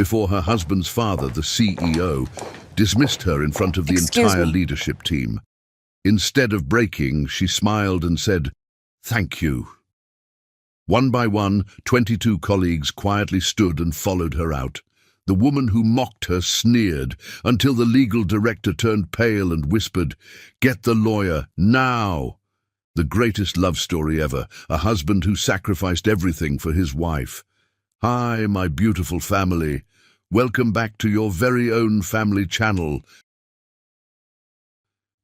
before her husband's father, the CEO, dismissed her in front of the entire leadership team. Instead of breaking, she smiled and said, "Thank you." One by one, 22 colleagues quietly stood and followed her out. The woman who mocked her sneered until the legal director turned pale and whispered, "Get the lawyer, now!" The greatest love story ever, a husband who sacrificed everything for his wife. Hi, my beautiful family. Welcome back to your very own family channel.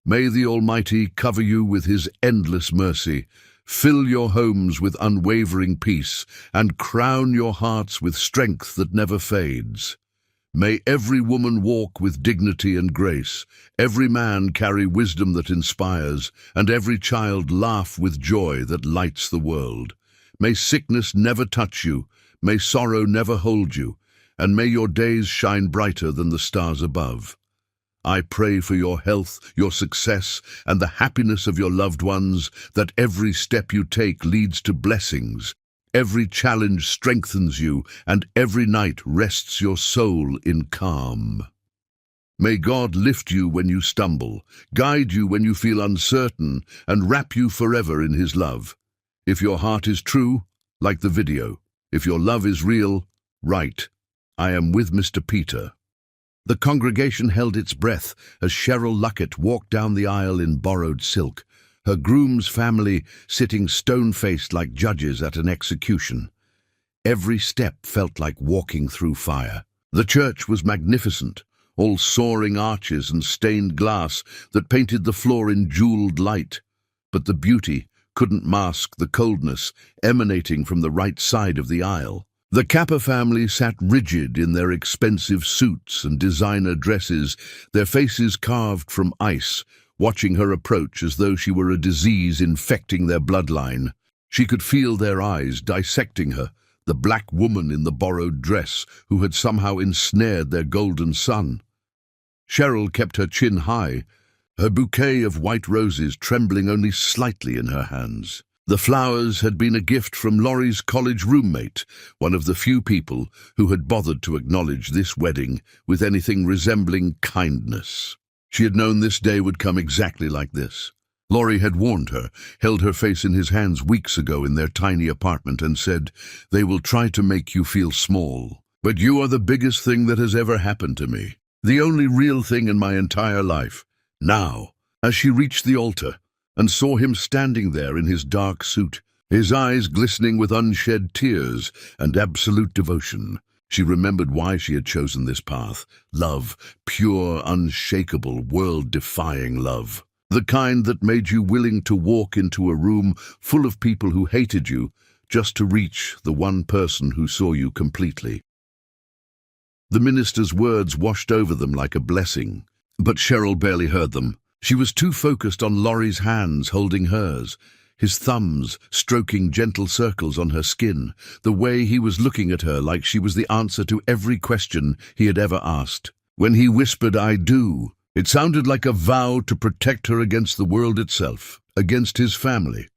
May the Almighty cover you with His endless mercy, fill your homes with unwavering peace, and crown your hearts with strength that never fades. May every woman walk with dignity and grace, every man carry wisdom that inspires, and every child laugh with joy that lights the world. May sickness never touch you, may sorrow never hold you, and may your days shine brighter than the stars above. I pray for your health, your success, and the happiness of your loved ones, that every step you take leads to blessings. Every challenge strengthens you, and every night rests your soul in calm. May God lift you when you stumble, guide you when you feel uncertain, and wrap you forever in His love. If your heart is true, like the video. If your love is real, write, "I am with Mr. Peter." The congregation held its breath as Cheryl Luckett walked down the aisle in borrowed silk, her groom's family sitting stone-faced like judges at an execution. Every step felt like walking through fire. The church was magnificent, all soaring arches and stained glass that painted the floor in jeweled light. But the beauty couldn't mask the coldness emanating from the right side of the aisle. The Kappa family sat rigid in their expensive suits and designer dresses, their faces carved from ice, watching her approach as though she were a disease infecting their bloodline. She could feel their eyes dissecting her, the black woman in the borrowed dress who had somehow ensnared their golden son. Cheryl kept her chin high, her bouquet of white roses trembling only slightly in her hands. The flowers had been a gift from Laurie's college roommate, one of the few people who had bothered to acknowledge this wedding with anything resembling kindness. She had known this day would come exactly like this. Laurie had warned her, held her face in his hands weeks ago in their tiny apartment and said, "They will try to make you feel small. But you are the biggest thing that has ever happened to me. The only real thing in my entire life." Now, as she reached the altar and saw him standing there in his dark suit, his eyes glistening with unshed tears and absolute devotion, she remembered why she had chosen this path. Love, pure, unshakable, world-defying love. The kind that made you willing to walk into a room full of people who hated you just to reach the one person who saw you completely. The minister's words washed over them like a blessing, but Cheryl barely heard them. She was too focused on Laurie's hands holding hers, his thumbs stroking gentle circles on her skin, the way he was looking at her like she was the answer to every question he had ever asked. When he whispered, "I do," it sounded like a vow to protect her against the world itself, against his family,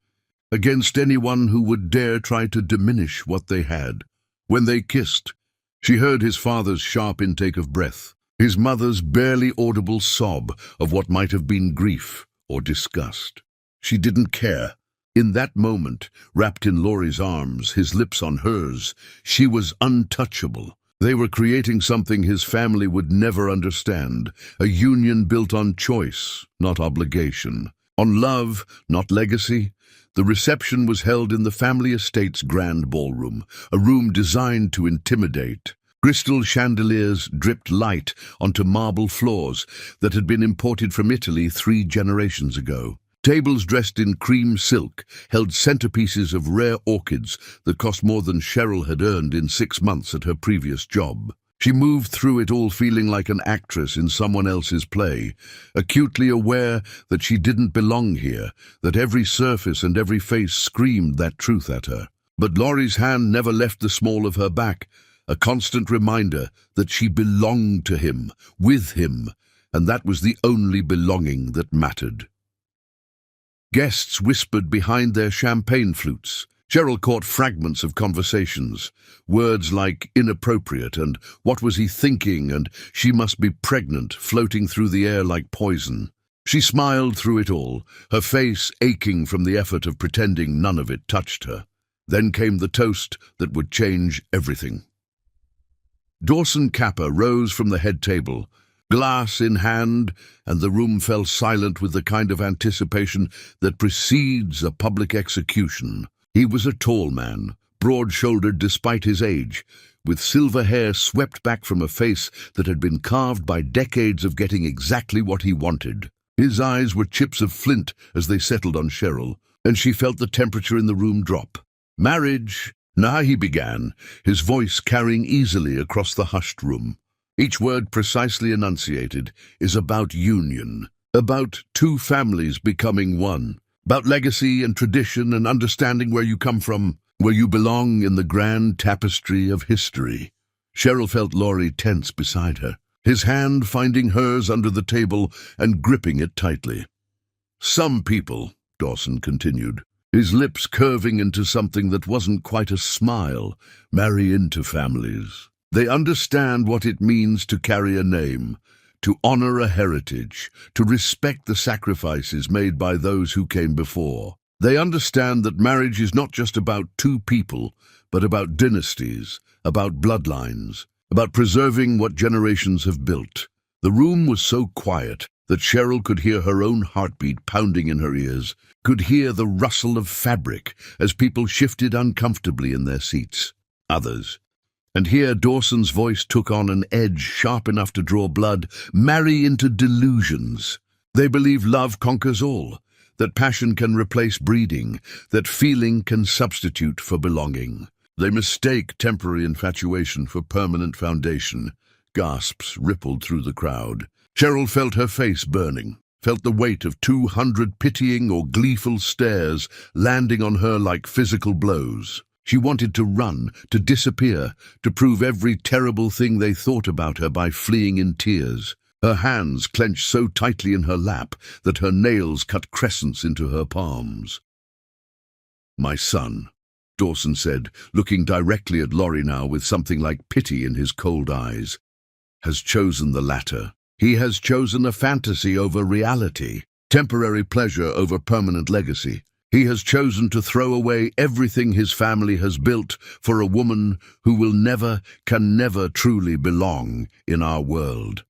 against anyone who would dare try to diminish what they had. When they kissed, she heard his father's sharp intake of breath, his mother's barely audible sob of what might have been grief or disgust. She didn't care. In that moment, wrapped in Laurie's arms, his lips on hers, she was untouchable. They were creating something his family would never understand, a union built on choice, not obligation, on love, not legacy. The reception was held in the family estate's grand ballroom, a room designed to intimidate. Crystal chandeliers dripped light onto marble floors that had been imported from Italy 3 generations ago. Tables dressed in cream silk held centerpieces of rare orchids that cost more than Cheryl had earned in 6 months at her previous job. She moved through it all feeling like an actress in someone else's play, acutely aware that she didn't belong here, that every surface and every face screamed that truth at her. But Laurie's hand never left the small of her back, a constant reminder that she belonged to him, with him, and that was the only belonging that mattered. Guests whispered behind their champagne flutes. Cheryl caught fragments of conversations, words like inappropriate and what was he thinking and she must be pregnant floating through the air like poison. She smiled through it all, her face aching from the effort of pretending none of it touched her. Then came the toast that would change everything. Dawson Kappa rose from the head table, glass in hand, and the room fell silent with the kind of anticipation that precedes a public execution. He was a tall man, broad-shouldered despite his age, with silver hair swept back from a face that had been carved by decades of getting exactly what he wanted. His eyes were chips of flint as they settled on Cheryl, and she felt the temperature in the room drop. "Marriage," now he began, his voice carrying easily across the hushed room. Each word precisely enunciated is about union, about two families becoming one, about legacy and tradition and understanding where you come from, where you belong in the grand tapestry of history. Cheryl felt Laurie tense beside her, his hand finding hers under the table and gripping it tightly. "Some people," Dawson continued, his lips curving into something that wasn't quite a smile, "marry into families. They understand what it means to carry a name, to honor a heritage, to respect the sacrifices made by those who came before. They understand that marriage is not just about two people, but about dynasties, about bloodlines, about preserving what generations have built." The room was so quiet that Cheryl could hear her own heartbeat pounding in her ears, could hear the rustle of fabric as people shifted uncomfortably in their seats. Others. And here Dawson's voice took on an edge sharp enough to draw blood, "marry into delusions. They believe love conquers all, that passion can replace breeding, that feeling can substitute for belonging. They mistake temporary infatuation for permanent foundation." Gasps rippled through the crowd. Cheryl felt her face burning, felt the weight of 200 pitying or gleeful stares landing on her like physical blows. She wanted to run, to disappear, to prove every terrible thing they thought about her by fleeing in tears. Her hands clenched so tightly in her lap that her nails cut crescents into her palms. "My son," Dawson said, looking directly at Laurie now with something like pity in his cold eyes, "has chosen the latter. He has chosen a fantasy over reality, temporary pleasure over permanent legacy. He has chosen to throw away everything his family has built for a woman who will never, can never truly belong in our world."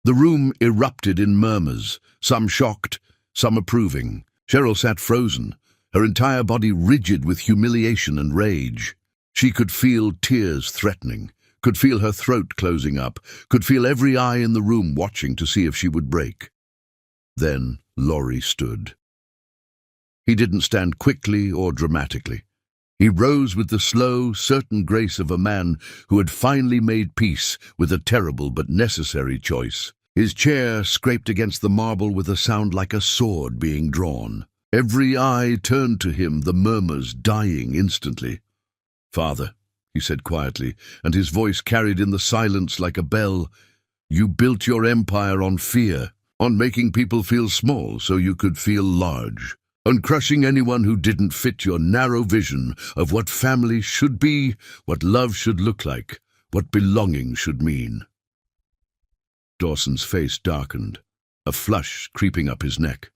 The room erupted in murmurs, some shocked, some approving. Cheryl sat frozen, her entire body rigid with humiliation and rage. She could feel tears threatening, could feel her throat closing up, could feel every eye in the room watching to see if she would break. Then Laurie stood. He didn't stand quickly or dramatically. He rose with the slow, certain grace of a man who had finally made peace with a terrible but necessary choice. His chair scraped against the marble with a sound like a sword being drawn. Every eye turned to him, the murmurs dying instantly. "Father," he said quietly, and his voice carried in the silence like a bell, "you built your empire on fear, on making people feel small so you could feel large, on crushing anyone who didn't fit your narrow vision of what family should be, what love should look like, what belonging should mean." Dawson's face darkened, a flush creeping up his neck.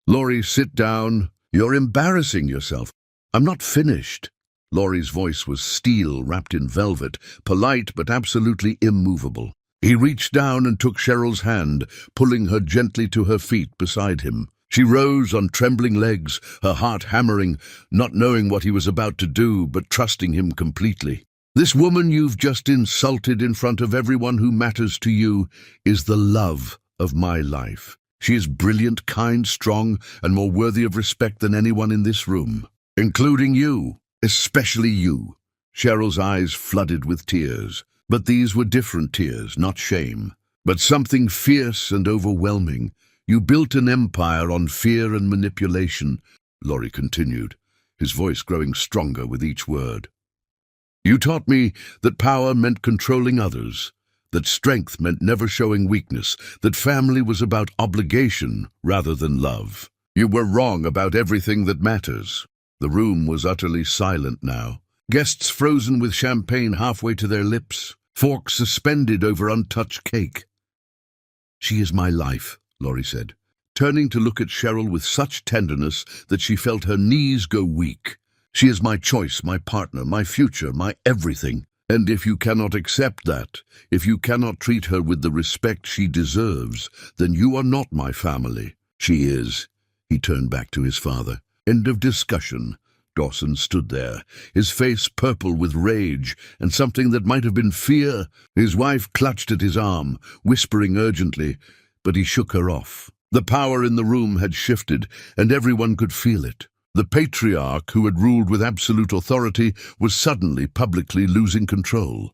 "Laurie, sit down. You're embarrassing yourself." "I'm not finished." Laurie's voice was steel wrapped in velvet, polite but absolutely immovable. He reached down and took Cheryl's hand, pulling her gently to her feet beside him. She rose on trembling legs, her heart hammering, not knowing what he was about to do, but trusting him completely. "This woman you've just insulted in front of everyone who matters to you is the love of my life. She is brilliant, kind, strong, and more worthy of respect than anyone in this room, including you, especially you." Cheryl's eyes flooded with tears, but these were different tears, not shame, but something fierce and overwhelming. "You built an empire on fear and manipulation," Laurie continued, his voice growing stronger with each word. "You taught me that power meant controlling others, that strength meant never showing weakness, that family was about obligation rather than love. You were wrong about everything that matters. The room was utterly silent now. Guests frozen with champagne halfway to their lips, forks suspended over untouched cake. "She is my life," Laurie said, turning to look at Cheryl with such tenderness that she felt her knees go weak. "She is my choice, my partner, my future, my everything. And if you cannot accept that, if you cannot treat her with the respect she deserves, then you are not my family." "She is." He turned back to his father. End of discussion. Dawson stood there, his face purple with rage and something that might have been fear. His wife clutched at his arm, whispering urgently, but he shook her off. The power in the room had shifted, and everyone could feel it. The patriarch, who had ruled with absolute authority, was suddenly publicly losing control.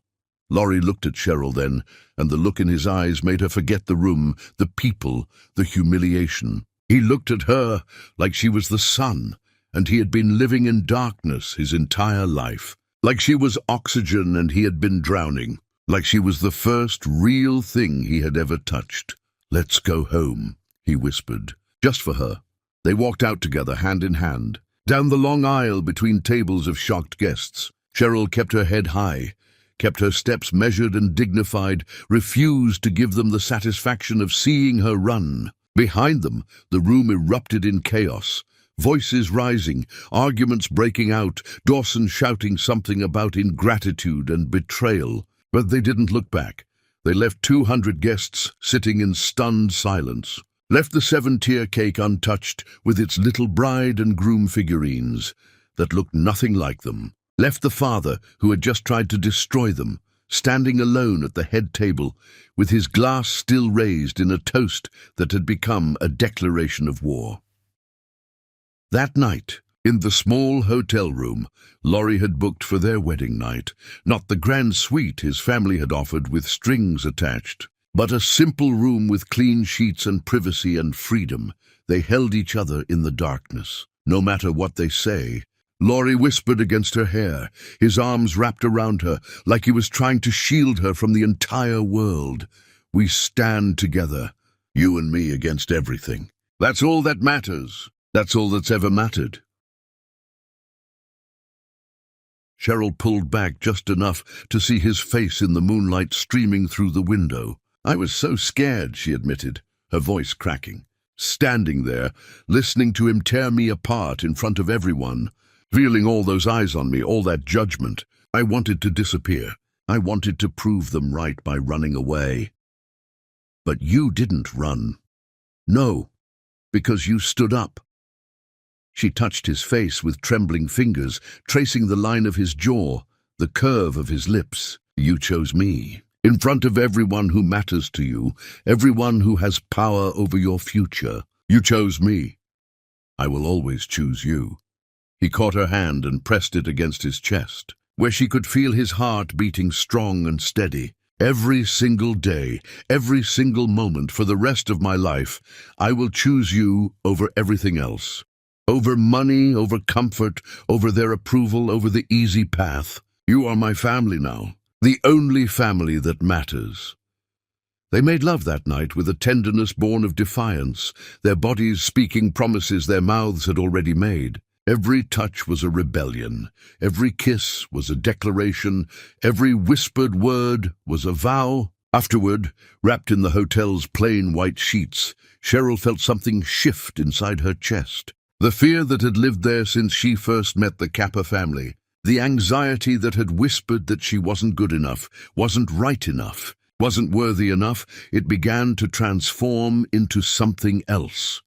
Laurie looked at Cheryl then, and the look in his eyes made her forget the room, the people, the humiliation. He looked at her like she was the sun, and he had been living in darkness his entire life. Like she was oxygen and he had been drowning. Like she was the first real thing he had ever touched. "Let's go home," he whispered, just for her. They walked out together, hand in hand, down the long aisle between tables of shocked guests. Cheryl kept her head high, kept her steps measured and dignified, refused to give them the satisfaction of seeing her run. Behind them, the room erupted in chaos. Voices rising, arguments breaking out, Dawson shouting something about ingratitude and betrayal. But they didn't look back. They left 200 guests sitting in stunned silence. Left the 7-tier cake untouched with its little bride and groom figurines that looked nothing like them. Left the father who had just tried to destroy them, standing alone at the head table with his glass still raised in a toast that had become a declaration of war. That night, in the small hotel room Laurie had booked for their wedding night, not the grand suite his family had offered with strings attached, but a simple room with clean sheets and privacy and freedom. They held each other in the darkness. "No matter what they say," Laurie whispered against her hair, his arms wrapped around her like he was trying to shield her from the entire world. "We stand together, you and me against everything. That's all that matters. That's all that's ever mattered." Cheryl pulled back just enough to see his face in the moonlight streaming through the window. "I was so scared," she admitted, her voice cracking. "Standing there, listening to him tear me apart in front of everyone, feeling all those eyes on me, all that judgment. I wanted to disappear. I wanted to prove them right by running away. But you didn't run. No, because you stood up." She touched his face with trembling fingers, tracing the line of his jaw, the curve of his lips. "You chose me. In front of everyone who matters to you, everyone who has power over your future. You chose me. I will always choose you." He caught her hand and pressed it against his chest, where she could feel his heart beating strong and steady. "Every single day, every single moment for the rest of my life, I will choose you over everything else. Over money, over comfort, over their approval, over the easy path. You are my family now. The only family that matters." They made love that night with a tenderness born of defiance, their bodies speaking promises their mouths had already made. Every touch was a rebellion, every kiss was a declaration, every whispered word was a vow. Afterward, wrapped in the hotel's plain white sheets, Cheryl felt something shift inside her chest. The fear that had lived there since she first met the Kappa family, the anxiety that had whispered that she wasn't good enough, wasn't right enough, wasn't worthy enough, it began to transform into something else.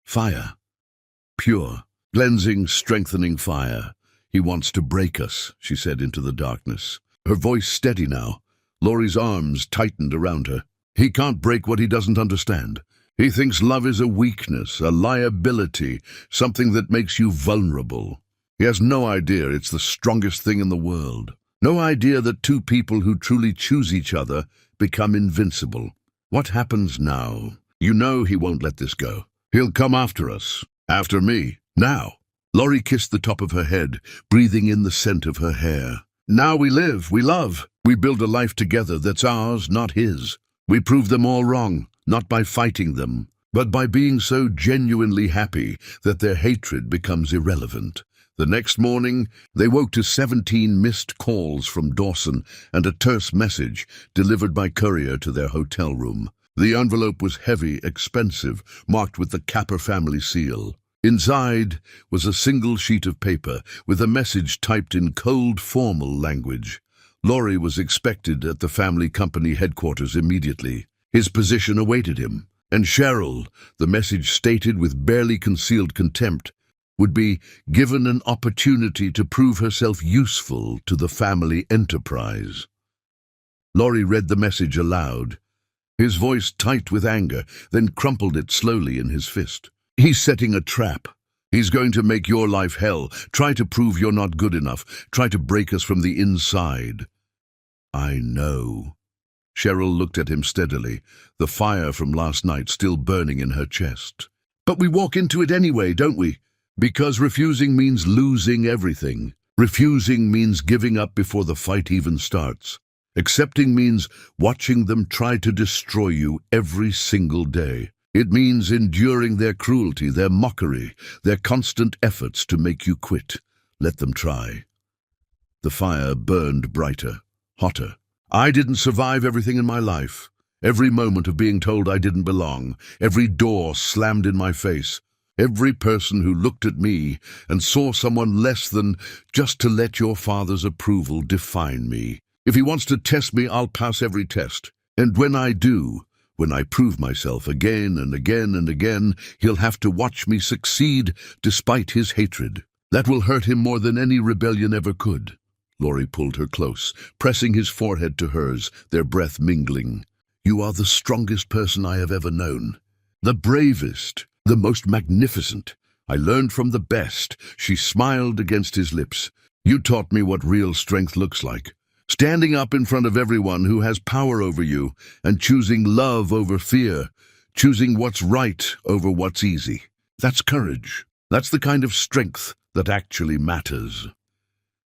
Fire. Pure, cleansing, strengthening fire. "He wants to break us," she said into the darkness. Her voice steady now. Laurie's arms tightened around her. "He can't break what he doesn't understand. He thinks love is a weakness, a liability, something that makes you vulnerable. He has no idea it's the strongest thing in the world. No idea that two people who truly choose each other become invincible. What happens now? You know he won't let this go. He'll come after us. After me. Now." Laurie kissed the top of her head, breathing in the scent of her hair. "Now we live, we love. We build a life together that's ours, not his. We prove them all wrong, not by fighting them, but by being so genuinely happy that their hatred becomes irrelevant. The next morning, they woke to 17 missed calls from Dawson and a terse message delivered by courier to their hotel room. The envelope was heavy, expensive, marked with the Capper family seal. Inside was a single sheet of paper with a message typed in cold, formal language. Laurie was expected at the family company headquarters immediately. His position awaited him, and Cheryl, the message stated with barely concealed contempt, would be given an opportunity to prove herself useful to the family enterprise. Laurie read the message aloud, his voice tight with anger, then crumpled it slowly in his fist. He's setting a trap. He's going to make your life hell, try to prove you're not good enough, try to break us from the inside. I know. Cheryl looked at him steadily, the fire from last night still burning in her chest. But we walk into it anyway, don't we? Because refusing means losing everything. Refusing means giving up before the fight even starts. Accepting means watching them try to destroy you every single day. It means enduring their cruelty, their mockery, their constant efforts to make you quit. Let them try. The fire burned brighter, hotter. I didn't survive everything in my life. Every moment of being told I didn't belong, every door slammed in my face, every person who looked at me and saw someone less than just to let your father's approval define me. If he wants to test me, I'll pass every test. And when I do, when I prove myself again and again and again, he'll have to watch me succeed despite his hatred. That will hurt him more than any rebellion ever could. Laurie pulled her close, pressing his forehead to hers, their breath mingling. You are the strongest person I have ever known. The bravest, the most magnificent. I learned from the best. She smiled against his lips. You taught me what real strength looks like. Standing up in front of everyone who has power over you and choosing love over fear, choosing what's right over what's easy. That's courage. That's the kind of strength that actually matters.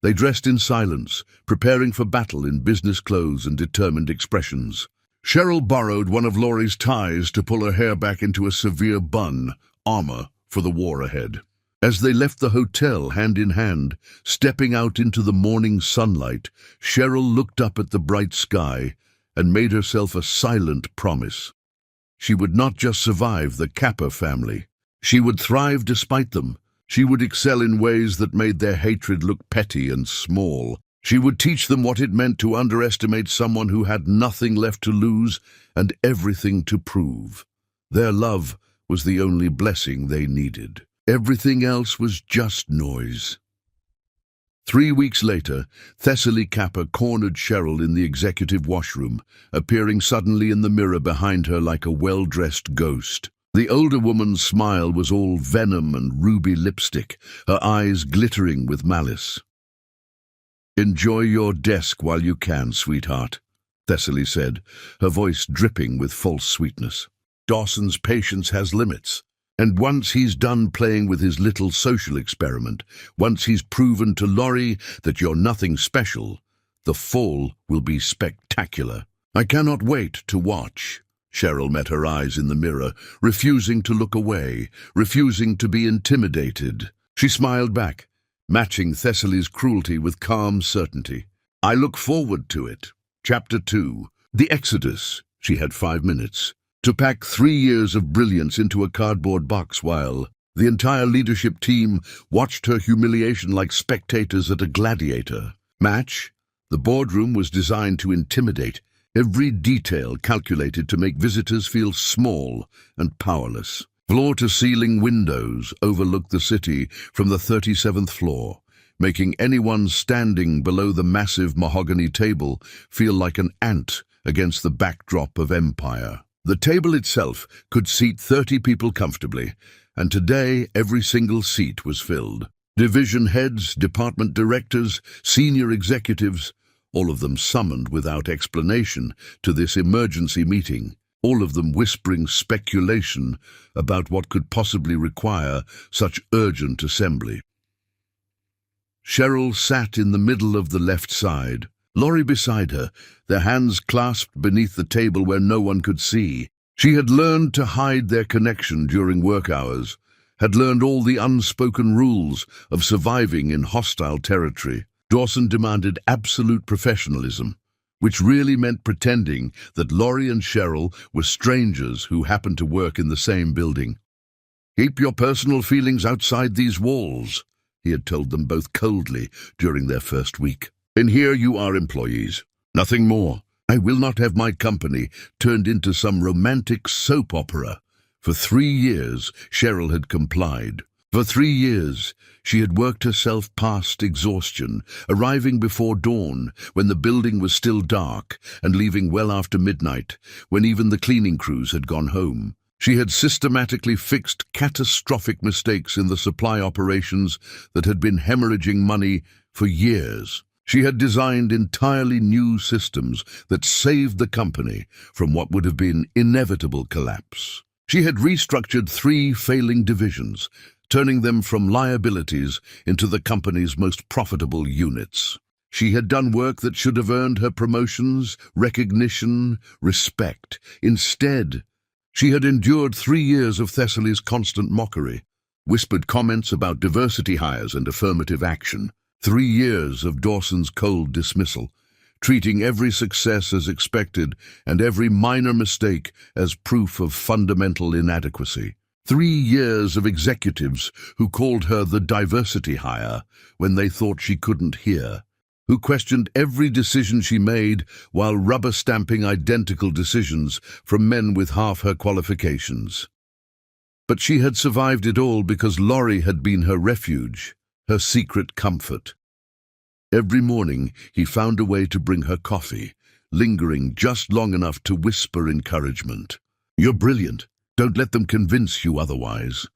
They dressed in silence, preparing for battle in business clothes and determined expressions. Cheryl borrowed one of Laurie's ties to pull her hair back into a severe bun, armor for the war ahead. As they left the hotel hand in hand, stepping out into the morning sunlight, Cheryl looked up at the bright sky and made herself a silent promise. She would not just survive the Capper family. She would thrive despite them. She would excel in ways that made their hatred look petty and small. She would teach them what it meant to underestimate someone who had nothing left to lose and everything to prove. Their love was the only blessing they needed. Everything else was just noise. 3 weeks later, Thessaly Capper cornered Cheryl in the executive washroom, appearing suddenly in the mirror behind her like a well-dressed ghost. The older woman's smile was all venom and ruby lipstick, her eyes glittering with malice. Enjoy your desk while you can, sweetheart, Thessaly said, her voice dripping with false sweetness. Dawson's patience has limits. And once he's done playing with his little social experiment, once he's proven to Laurie that you're nothing special, the fall will be spectacular. I cannot wait to watch. Cheryl met her eyes in the mirror, refusing to look away, refusing to be intimidated. She smiled back, matching Thessaly's cruelty with calm certainty. I look forward to it. Chapter 2. The Exodus. She had 5 minutes to pack 3 years of brilliance into a cardboard box while the entire leadership team watched her humiliation like spectators at a gladiator match. The boardroom was designed to intimidate, every detail calculated to make visitors feel small and powerless. Floor-to-ceiling windows overlooked the city from the 37th floor, making anyone standing below the massive mahogany table feel like an ant against the backdrop of empire. The table itself could seat 30 people comfortably, and today every single seat was filled. Division heads, department directors, senior executives, all of them summoned without explanation to this emergency meeting, all of them whispering speculation about what could possibly require such urgent assembly. Cheryl sat in the middle of the left side, Laurie beside her, their hands clasped beneath the table where no one could see. She had learned to hide their connection during work hours, had learned all the unspoken rules of surviving in hostile territory. Dawson demanded absolute professionalism, which really meant pretending that Laurie and Cheryl were strangers who happened to work in the same building. "Keep your personal feelings outside these walls," he had told them both coldly during their first week. "In here you are employees, nothing more. I will not have my company turned into some romantic soap opera." For 3 years, Cheryl had complied. For 3 years, she had worked herself past exhaustion, arriving before dawn when the building was still dark and leaving well after midnight when even the cleaning crews had gone home. She had systematically fixed catastrophic mistakes in the supply operations that had been hemorrhaging money for years. She had designed entirely new systems that saved the company from what would have been inevitable collapse. She had restructured 3 failing divisions, turning them from liabilities into the company's most profitable units. She had done work that should have earned her promotions, recognition, respect. Instead, she had endured 3 years of Thessaly's constant mockery, whispered comments about diversity hires and affirmative action, 3 years of Dawson's cold dismissal, treating every success as expected and every minor mistake as proof of fundamental inadequacy. 3 years of executives who called her the diversity hire when they thought she couldn't hear, who questioned every decision she made while rubber-stamping identical decisions from men with half her qualifications. But she had survived it all because Laurie had been her refuge, her secret comfort. Every morning he found a way to bring her coffee, lingering just long enough to whisper encouragement. "You're brilliant. Don't let them convince you otherwise."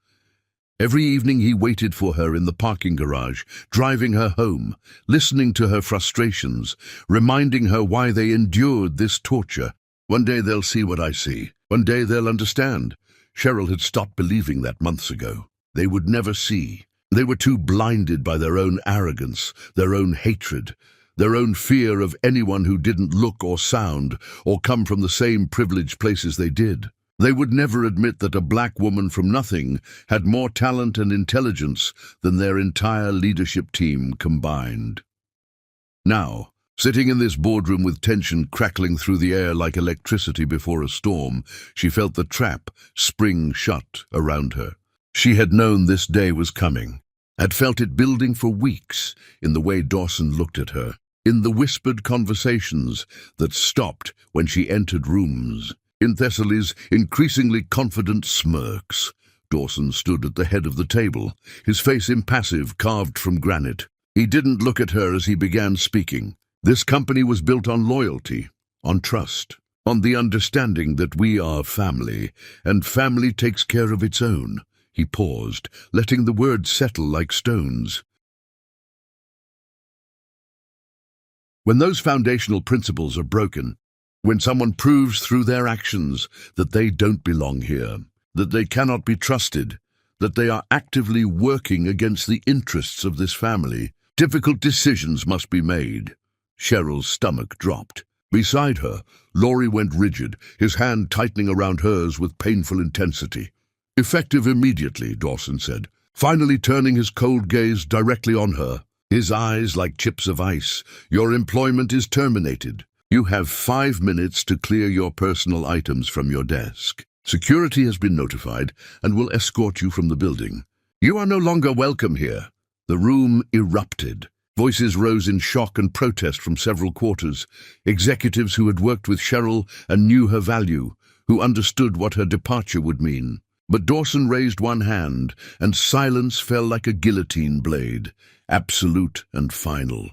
Every evening he waited for her in the parking garage, driving her home, listening to her frustrations, reminding her why they endured this torture. "One day they'll see what I see. One day they'll understand." Cheryl had stopped believing that months ago. They would never see. They were too blinded by their own arrogance, their own hatred, their own fear of anyone who didn't look or sound or come from the same privileged places they did. They would never admit that a black woman from nothing had more talent and intelligence than their entire leadership team combined. Now, sitting in this boardroom with tension crackling through the air like electricity before a storm, she felt the trap spring shut around her. She had known this day was coming, had felt it building for weeks in the way Dawson looked at her, in the whispered conversations that stopped when she entered rooms, in Thessaly's increasingly confident smirks. Dawson stood at the head of the table, his face impassive, carved from granite. He didn't look at her as he began speaking. This company was built on loyalty, on trust, on the understanding that we are family, and family takes care of its own. He paused, letting the words settle like stones. When those foundational principles are broken, when someone proves through their actions that they don't belong here, that they cannot be trusted, that they are actively working against the interests of this family, difficult decisions must be made. Cheryl's stomach dropped. Beside her, Laurie went rigid, his hand tightening around hers with painful intensity. "Effective immediately," Dawson said, finally turning his cold gaze directly on her, his eyes like chips of ice. "Your employment is terminated. You have 5 minutes to clear your personal items from your desk. Security has been notified and will escort you from the building. You are no longer welcome here." The room erupted. Voices rose in shock and protest from several quarters, executives who had worked with Cheryl and knew her value, who understood what her departure would mean. But Dawson raised one hand, and silence fell like a guillotine blade, absolute and final.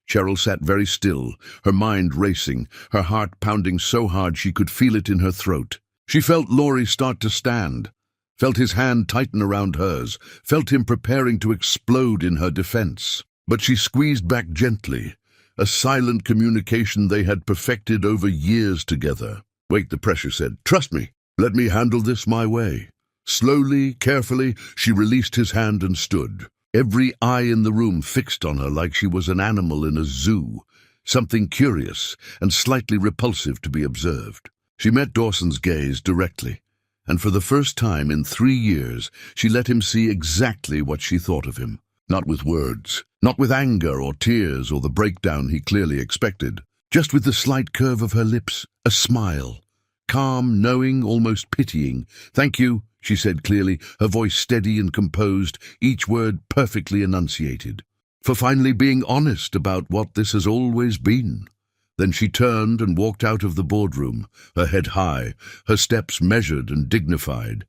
Cheryl sat very still, her mind racing, her heart pounding so hard she could feel it in her throat. She felt Laurie start to stand, felt his hand tighten around hers, felt him preparing to explode in her defense. But she squeezed back gently, a silent communication they had perfected over years together. "Wait," the pressure said. "Trust me. Let me handle this my way." Slowly, carefully, she released his hand and stood, every eye in the room fixed on her like she was an animal in a zoo, something curious and slightly repulsive to be observed. She met Dawson's gaze directly, And for the first time in 3 years, she let him see exactly what she thought of him. Not with words, not with anger or tears or the breakdown he clearly expected, just with the slight curve of her lips, a smile. Calm, knowing, almost pitying. "Thank you," she said clearly, her voice steady and composed, each word perfectly enunciated. "For finally being honest about what this has always been." Then she turned and walked out of the boardroom, her head high, her steps measured and dignified.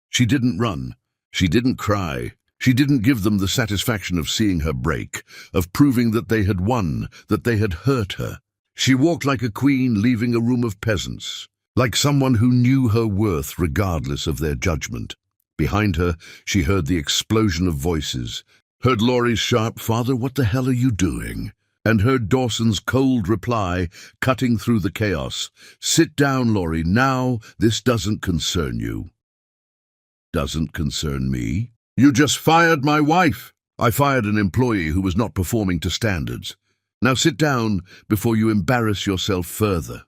She didn't run. She didn't cry. She didn't give them the satisfaction of seeing her break, of proving that they had won, that they had hurt her. She walked like a queen leaving a room of peasants, like someone who knew her worth regardless of their judgment. Behind her, she heard the explosion of voices, heard Laurie's sharp, "Father, what the hell are you doing?" and heard Dawson's cold reply, cutting through the chaos, "Sit down, Laurie, now. This doesn't concern you." "Doesn't concern me? You just fired my wife." "I fired an employee who was not performing to standards. Now sit down before you embarrass yourself further."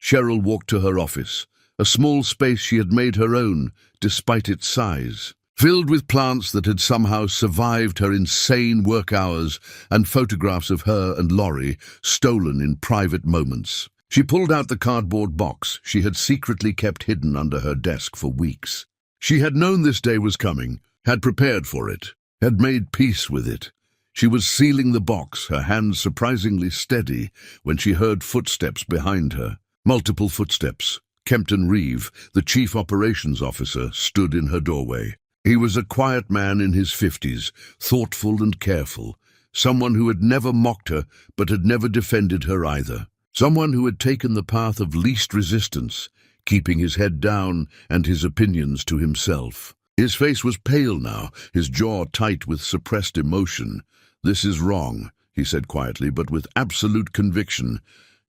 Cheryl walked to her office, a small space she had made her own, despite its size, filled with plants that had somehow survived her insane work hours and photographs of her and Laurie stolen in private moments. She pulled out the cardboard box she had secretly kept hidden under her desk for weeks. She had known this day was coming, had prepared for it, had made peace with it. She was sealing the box, her hands surprisingly steady, when she heard footsteps behind her. Multiple footsteps. Kempton Reeve, the chief operations officer, stood in her doorway. He was a quiet man in his 50s, thoughtful and careful, someone who had never mocked her but had never defended her either, someone who had taken the path of least resistance, keeping his head down and his opinions to himself. His face was pale now, his jaw tight with suppressed emotion. "This is wrong," he said quietly, but with absolute conviction.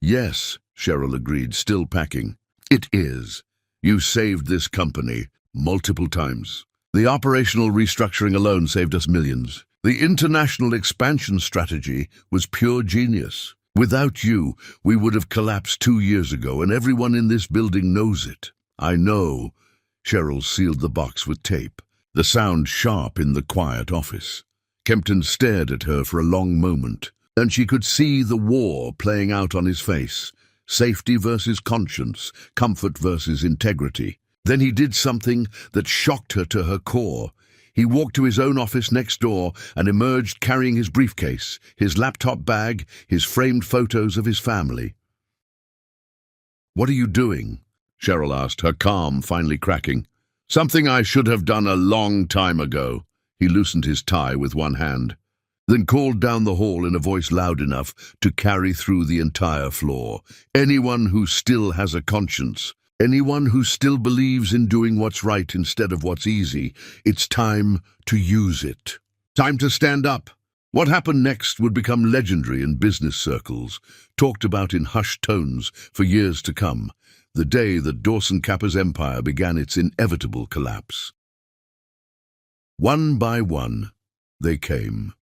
"Yes," Cheryl agreed, still packing. "It is. You saved this company multiple times. The operational restructuring alone saved us millions. The international expansion strategy was pure genius. Without you, we would have collapsed 2 years ago, and everyone in this building knows it." "I know." Cheryl sealed the box with tape, the sound sharp in the quiet office. Kempton stared at her for a long moment, and she could see the war playing out on his face. Safety versus conscience, comfort versus integrity. Then he did something that shocked her to her core. He walked to his own office next door and emerged carrying his briefcase, his laptop bag, his framed photos of his family. "What are you doing?" Cheryl asked, her calm finally cracking. "Something I should have done a long time ago." He loosened his tie with one hand, then called down the hall in a voice loud enough to carry through the entire floor. "Anyone who still has a conscience, anyone who still believes in doing what's right instead of what's easy, it's time to use it. Time to stand up." What happened next would become legendary in business circles, talked about in hushed tones for years to come, the day that Dawson Kappa's empire began its inevitable collapse. One by one, they came.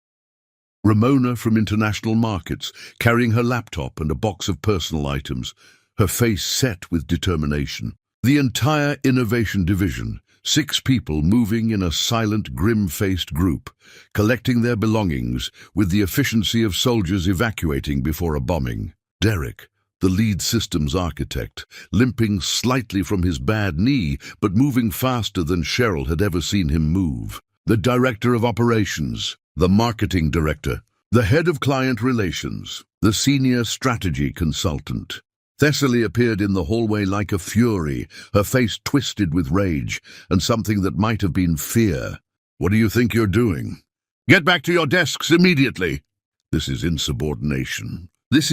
Ramona from international markets, carrying her laptop and a box of personal items, her face set with determination. The entire innovation division, 6 people moving in a silent, grim-faced group, collecting their belongings with the efficiency of soldiers evacuating before a bombing. Derek, the lead systems architect, limping slightly from his bad knee, but moving faster than Cheryl had ever seen him move. The director of operations, the marketing director, the head of client relations, the senior strategy consultant. Thessaly appeared in the hallway like a fury, her face twisted with rage and something that might have been fear. "What do you think you're doing? Get back to your desks immediately." "This is insubordination. This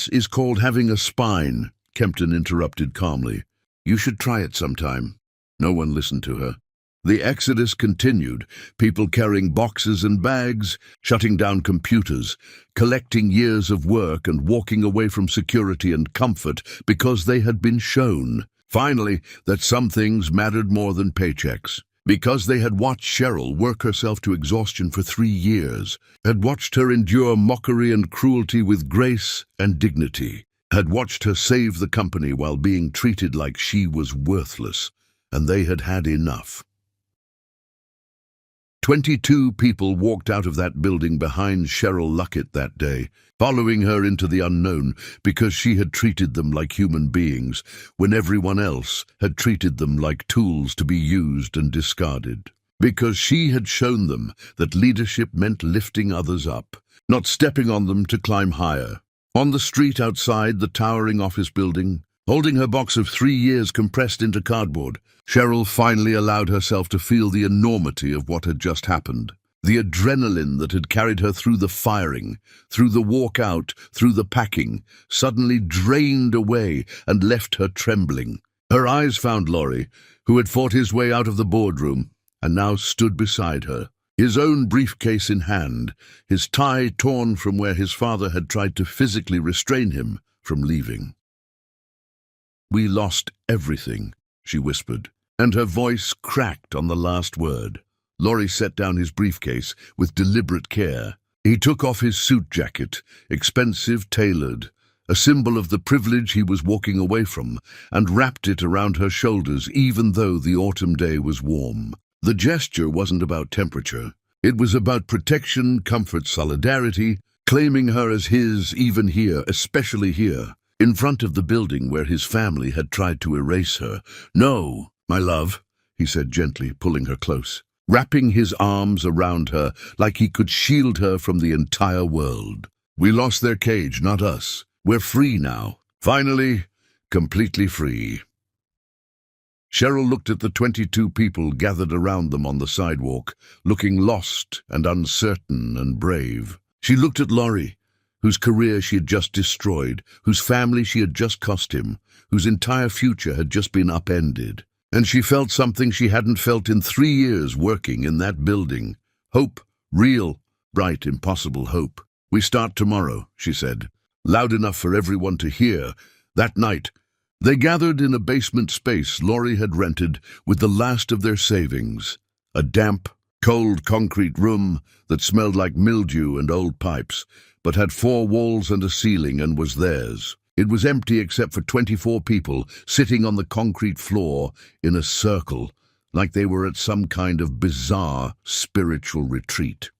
is called having a spine," Kempton interrupted calmly. "You should try it sometime." No one listened to her. The exodus continued, people carrying boxes and bags, shutting down computers, collecting years of work and walking away from security and comfort because they had been shown, finally, that some things mattered more than paychecks. Because they had watched Cheryl work herself to exhaustion for 3 years, had watched her endure mockery and cruelty with grace and dignity. had watched her save the company while being treated like she was worthless, and they had had enough. 22 people walked out of that building behind Cheryl Luckett that day, following her into the unknown because she had treated them like human beings when everyone else had treated them like tools to be used and discarded. Because she had shown them that leadership meant lifting others up, not stepping on them to climb higher. On the street outside the towering office building, holding her box of 3 years compressed into cardboard, Cheryl finally allowed herself to feel the enormity of what had just happened. The adrenaline that had carried her through the firing, through the walk out, through the packing, suddenly drained away and left her trembling. Her eyes found Laurie, who had fought his way out of the boardroom, and now stood beside her, his own briefcase in hand, his tie torn from where his father had tried to physically restrain him from leaving. "We lost everything," she whispered, and her voice cracked on the last word. Laurie set down his briefcase with deliberate care. He took off his suit jacket, expensive, tailored, a symbol of the privilege he was walking away from, and wrapped it around her shoulders even though the autumn day was warm. The gesture wasn't about temperature. It was about protection, comfort, solidarity, claiming her as his even here, especially here, in front of the building where his family had tried to erase her. "No, my love," he said gently, pulling her close, wrapping his arms around her like he could shield her from the entire world. "We lost their cage, not us. We're free now. Finally, completely free." Cheryl looked at the 22 people gathered around them on the sidewalk, looking lost and uncertain and brave. She looked at Laurie, whose career she had just destroyed, whose family she had just cost him, whose entire future had just been upended. And she felt something she hadn't felt in 3 years working in that building. Hope, real, bright, impossible hope. "We start tomorrow," she said, loud enough for everyone to hear. That night, they gathered in a basement space Laurie had rented with the last of their savings, a damp, cold concrete room that smelled like mildew and old pipes, but had 4 walls and a ceiling and was theirs. It was empty except for 24 people sitting on the concrete floor in a circle, like they were at some kind of bizarre spiritual retreat.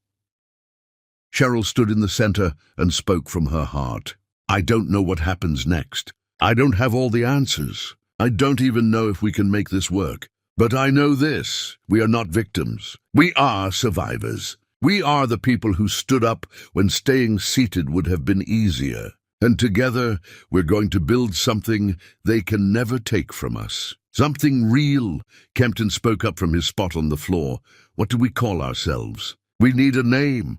Cheryl stood in the center and spoke from her heart. "I don't know what happens next. I don't have all the answers. I don't even know if we can make this work. But I know this: we are not victims. We are survivors. We are the people who stood up when staying seated would have been easier. And together, we're going to build something they can never take from us. Something real." Kempton spoke up from his spot on the floor. "What do we call ourselves? We need a name."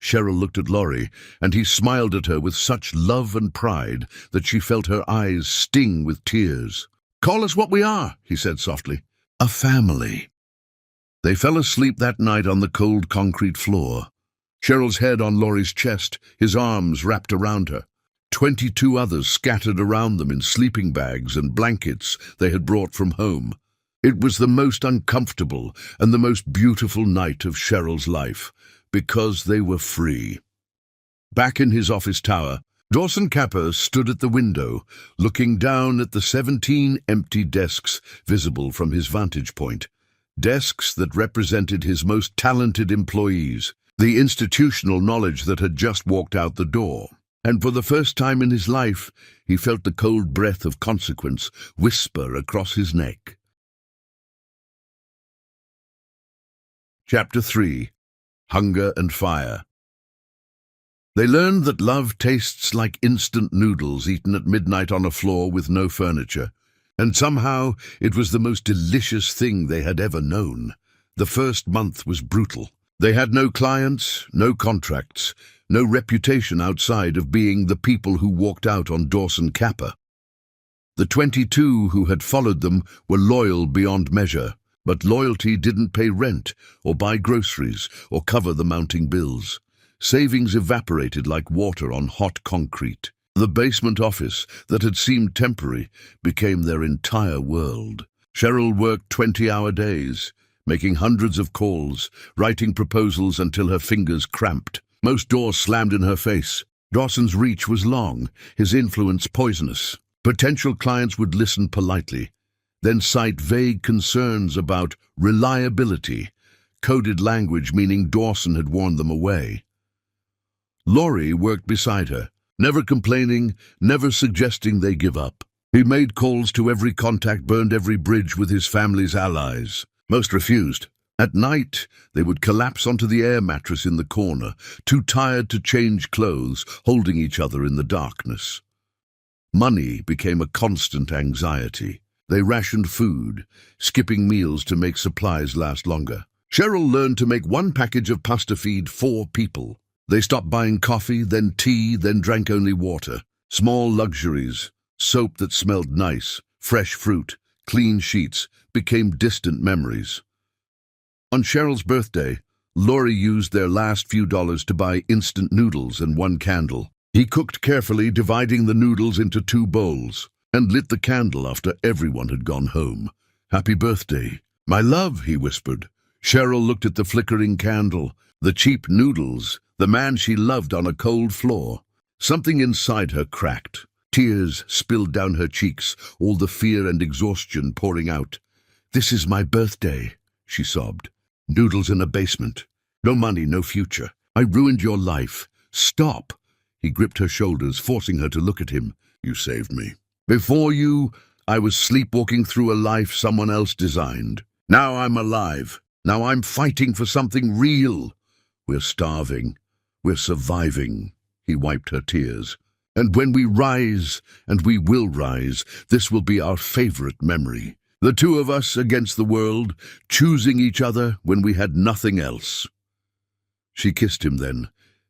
Cheryl looked at Laurie, and he smiled at her with such love and pride that she felt her eyes sting with tears. "Call us what we are," he said softly. "A family." They fell asleep that night on the cold concrete floor. Cheryl's head on Laurie's chest, his arms wrapped around her. 22 others scattered around them in sleeping bags and blankets they had brought from home. It was the most uncomfortable and the most beautiful night of Cheryl's life, because they were free. Back in his office tower, Dawson Capper stood at the window, looking down at the 17 empty desks visible from his vantage point. Desks that represented his most talented employees, the institutional knowledge that had just walked out the door. And for the first time in his life, he felt the cold breath of consequence whisper across his neck. Chapter 3. Hunger and Fire. They learned that love tastes like instant noodles eaten at midnight on a floor with no furniture, and somehow it was the most delicious thing they had ever known. The first month was brutal. They had no clients, no contracts, no reputation outside of being the people who walked out on Dawson Capper. The 22 who had followed them were loyal beyond measure, but loyalty didn't pay rent or buy groceries or cover the mounting bills. Savings evaporated like water on hot concrete. The basement office that had seemed temporary became their entire world. Cheryl worked 20-hour days, making hundreds of calls, writing proposals until her fingers cramped. Most doors slammed in her face. Dawson's reach was long, his influence poisonous. Potential clients would listen politely, then cite vague concerns about reliability, coded language meaning Dawson had warned them away. Laurie worked beside her, never complaining, never suggesting they give up. He made calls to every contact, burned every bridge with his family's allies. Most refused. At night, they would collapse onto the air mattress in the corner, too tired to change clothes, holding each other in the darkness. Money became a constant anxiety. They rationed food, skipping meals to make supplies last longer. Cheryl learned to make one package of pasta feed 4 people. They stopped buying coffee, then tea, then drank only water. Small luxuries, soap that smelled nice, fresh fruit, clean sheets, became distant memories. On Cheryl's birthday, Laurie used their last few dollars to buy instant noodles and 1 candle. He cooked carefully, dividing the noodles into 2 bowls, and lit the candle after everyone had gone home. "Happy birthday, my love," he whispered. Cheryl looked at the flickering candle, the cheap noodles, the man she loved on a cold floor. Something inside her cracked. Tears spilled down her cheeks, all the fear and exhaustion pouring out. "This is my birthday," she sobbed. "Noodles in a basement. No money, no future. I ruined your life. Stop." He gripped her shoulders, forcing her to look at him. "You saved me. Before you, I was sleepwalking through a life someone else designed. Now I'm alive. Now I'm fighting for something real. We're starving. We're surviving." He wiped her tears. "And when we rise, and we will rise, this will be our favorite memory. The 2 of us against the world, choosing each other when we had nothing else." She kissed him then,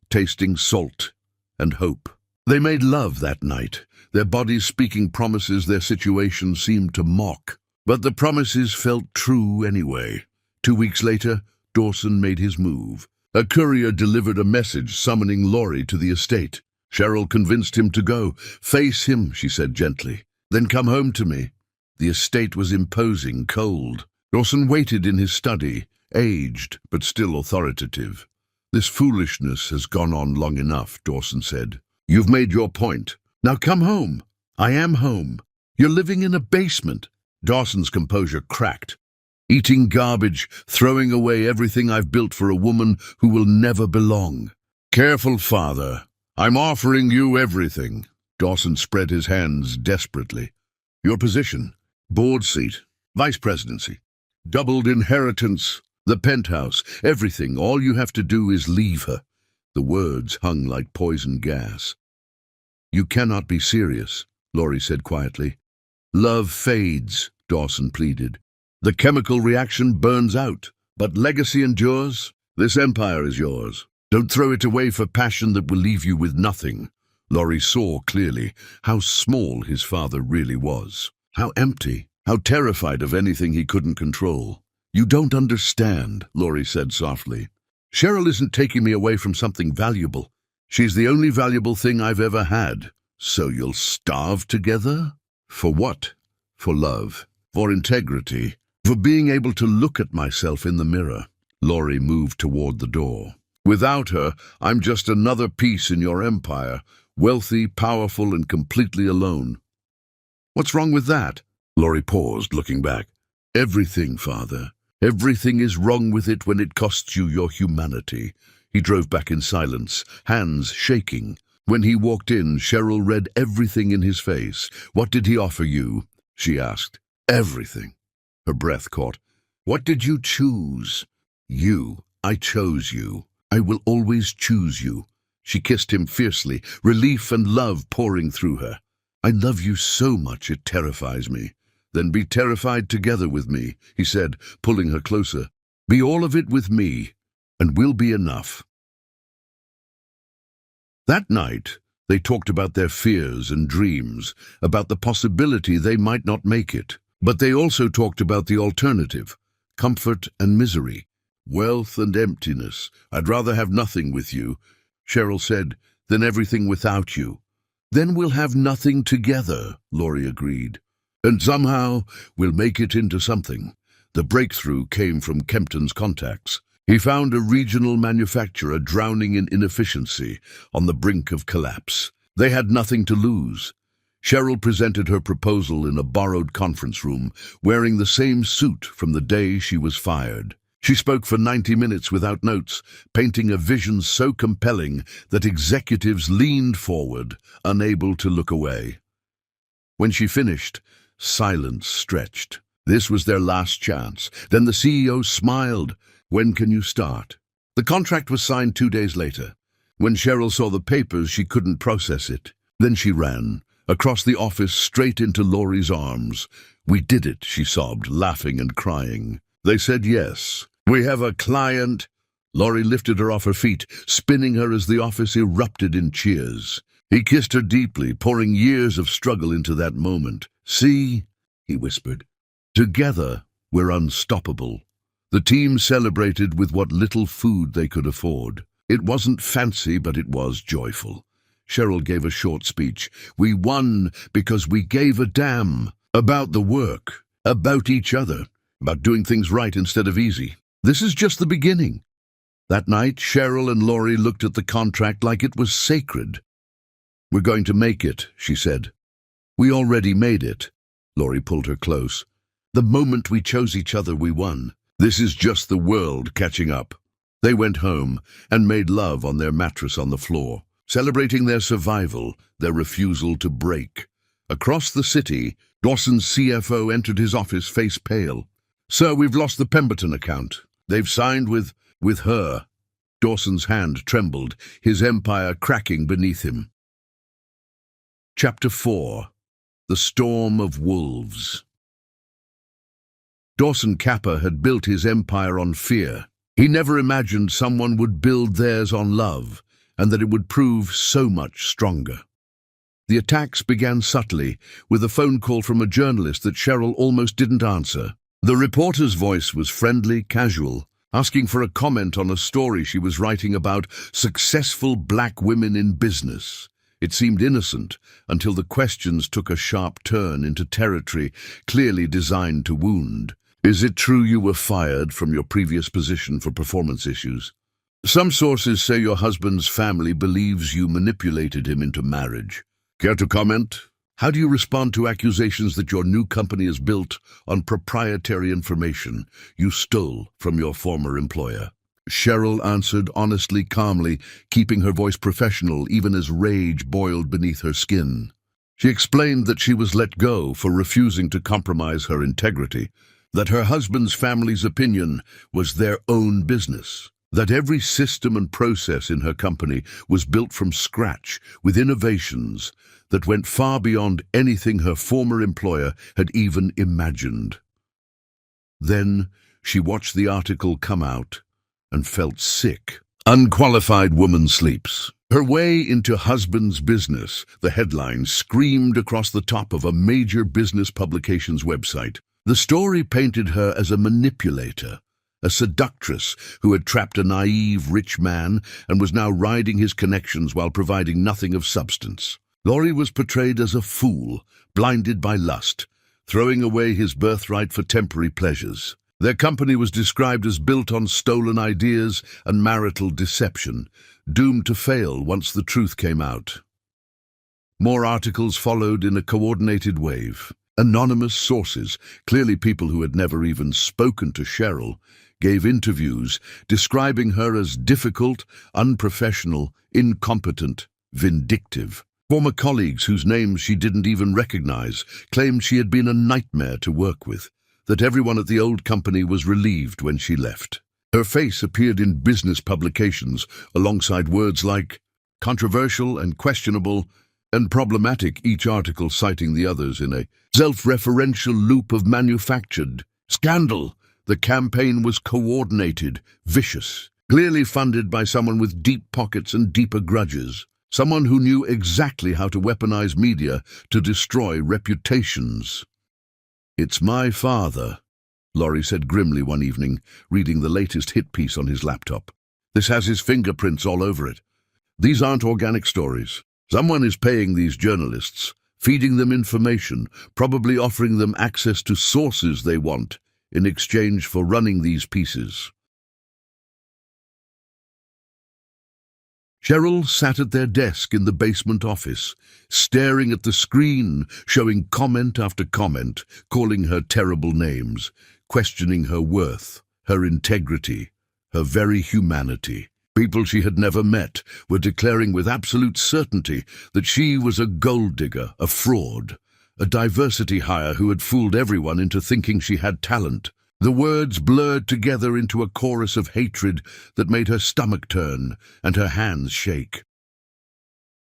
tasting salt and hope. They made love that night, their bodies speaking promises their situation seemed to mock. But the promises felt true anyway. 2 weeks later, Dawson made his move. A courier delivered a message summoning Laurie to the estate. Cheryl convinced him to go. "Face him," she said gently. "Then come home to me." The estate was imposing, cold. Dawson waited in his study, aged but still authoritative. "This foolishness has gone on long enough," Dawson said. "You've made your point. Now come home." "I am home." "You're living in a basement." Dawson's composure cracked. "Eating garbage, throwing away everything I've built for a woman who will never belong." "Careful, father. I'm offering you everything." Dawson spread his hands desperately. "Your position, board seat, vice presidency, doubled inheritance, the penthouse, everything. All you have to do is leave her." The words hung like poison gas. "You cannot be serious," Laurie said quietly. "Love fades," Dawson pleaded. "The chemical reaction burns out, but legacy endures. This empire is yours. Don't throw it away for passion that will leave you with nothing." Laurie saw clearly how small his father really was. How empty, how terrified of anything he couldn't control. "You don't understand," Laurie said softly. "Cheryl isn't taking me away from something valuable. She's the only valuable thing I've ever had. So you'll starve together? For what? For love, for integrity, for being able to look at myself in the mirror." Laurie moved toward the door. "Without her, I'm just another piece in your empire, wealthy, powerful, and completely alone." "What's wrong with that?" Laurie paused, looking back. "Everything, father. Everything is wrong with it when it costs you your humanity." He drove back in silence, hands shaking. When he walked in, Cheryl read everything in his face. "What did he offer you?" she asked. "Everything." Her breath caught. "What did you choose?" "You. I chose you. I will always choose you." She kissed him fiercely, relief and love pouring through her. "I love you so much it terrifies me." "Then be terrified together with me," he said, pulling her closer. "Be all of it with me, and we'll be enough." That night, they talked about their fears and dreams, about the possibility they might not make it. But they also talked about the alternative, comfort and misery, wealth and emptiness. "I'd rather have nothing with you," Cheryl said, "than everything without you." "Then we'll have nothing together," Laurie agreed. "And somehow we'll make it into something." The breakthrough came from Kempton's contacts. He found a regional manufacturer drowning in inefficiency, on the brink of collapse. They had nothing to lose. Cheryl presented her proposal in a borrowed conference room, wearing the same suit from the day she was fired. She spoke for 90 minutes without notes, painting a vision so compelling that executives leaned forward, unable to look away. When she finished, silence stretched. This was their last chance. Then the CEO smiled. "When can you start?" The contract was signed 2 days later. When Cheryl saw the papers, she couldn't process it. Then she ran, across the office, straight into Laurie's arms. "We did it," she sobbed, laughing and crying. "They said yes. We have a client." Laurie lifted her off her feet, spinning her as the office erupted in cheers. He kissed her deeply, pouring years of struggle into that moment. "See," he whispered, "together we're unstoppable." The team celebrated with what little food they could afford. It wasn't fancy, but it was joyful. Cheryl gave a short speech. "We won because we gave a damn about the work, about each other, about doing things right instead of easy. This is just the beginning." That night, Cheryl and Laurie looked at the contract like it was sacred. "We're going to make it," she said. "We already made it." Laurie pulled her close. "The moment we chose each other, we won. This is just the world catching up." They went home and made love on their mattress on the floor, celebrating their survival, their refusal to break. Across the city, Dawson's CFO entered his office, face pale. "Sir, we've lost the Pemberton account. They've signed with her." Dawson's hand trembled, his empire cracking beneath him. Chapter 4. The Storm of Wolves. Dawson Kappa had built his empire on fear. He never imagined someone would build theirs on love, and that it would prove so much stronger. The attacks began subtly, with a phone call from a journalist that Cheryl almost didn't answer. The reporter's voice was friendly, casual, asking for a comment on a story she was writing about successful black women in business. It seemed innocent until the questions took a sharp turn into territory clearly designed to wound. "Is it true you were fired from your previous position for performance issues? Some sources say your husband's family believes you manipulated him into marriage. Care to comment? How do you respond to accusations that your new company is built on proprietary information you stole from your former employer?" Cheryl answered honestly, calmly, keeping her voice professional even as rage boiled beneath her skin. She explained that she was let go for refusing to compromise her integrity, that her husband's family's opinion was their own business, that every system and process in her company was built from scratch with innovations that went far beyond anything her former employer had even imagined. Then she watched the article come out and felt sick. "Unqualified woman sleeps her way into husband's business," the headline screamed across the top of a major business publication's website. The story painted her as a manipulator, a seductress who had trapped a naive, rich man and was now riding his connections while providing nothing of substance. Laurie was portrayed as a fool, blinded by lust, throwing away his birthright for temporary pleasures. Their company was described as built on stolen ideas and marital deception, doomed to fail once the truth came out. More articles followed in a coordinated wave. Anonymous sources, clearly people who had never even spoken to Cheryl, gave interviews describing her as difficult, unprofessional, incompetent, vindictive. Former colleagues whose names she didn't even recognize claimed she had been a nightmare to work with, that everyone at the old company was relieved when she left. Her face appeared in business publications alongside words like controversial and questionable and problematic, each article citing the others in a self-referential loop of manufactured scandal. The campaign was coordinated, vicious, clearly funded by someone with deep pockets and deeper grudges. Someone who knew exactly how to weaponize media to destroy reputations. "It's my father," Laurie said grimly one evening, reading the latest hit piece on his laptop. "This has his fingerprints all over it. These aren't organic stories. Someone is paying these journalists, feeding them information, probably offering them access to sources they want in exchange for running these pieces." Cheryl sat at their desk in the basement office, staring at the screen, showing comment after comment, calling her terrible names, questioning her worth, her integrity, her very humanity. People she had never met were declaring with absolute certainty that she was a gold digger, a fraud, a diversity hire who had fooled everyone into thinking she had talent. The words blurred together into a chorus of hatred that made her stomach turn and her hands shake.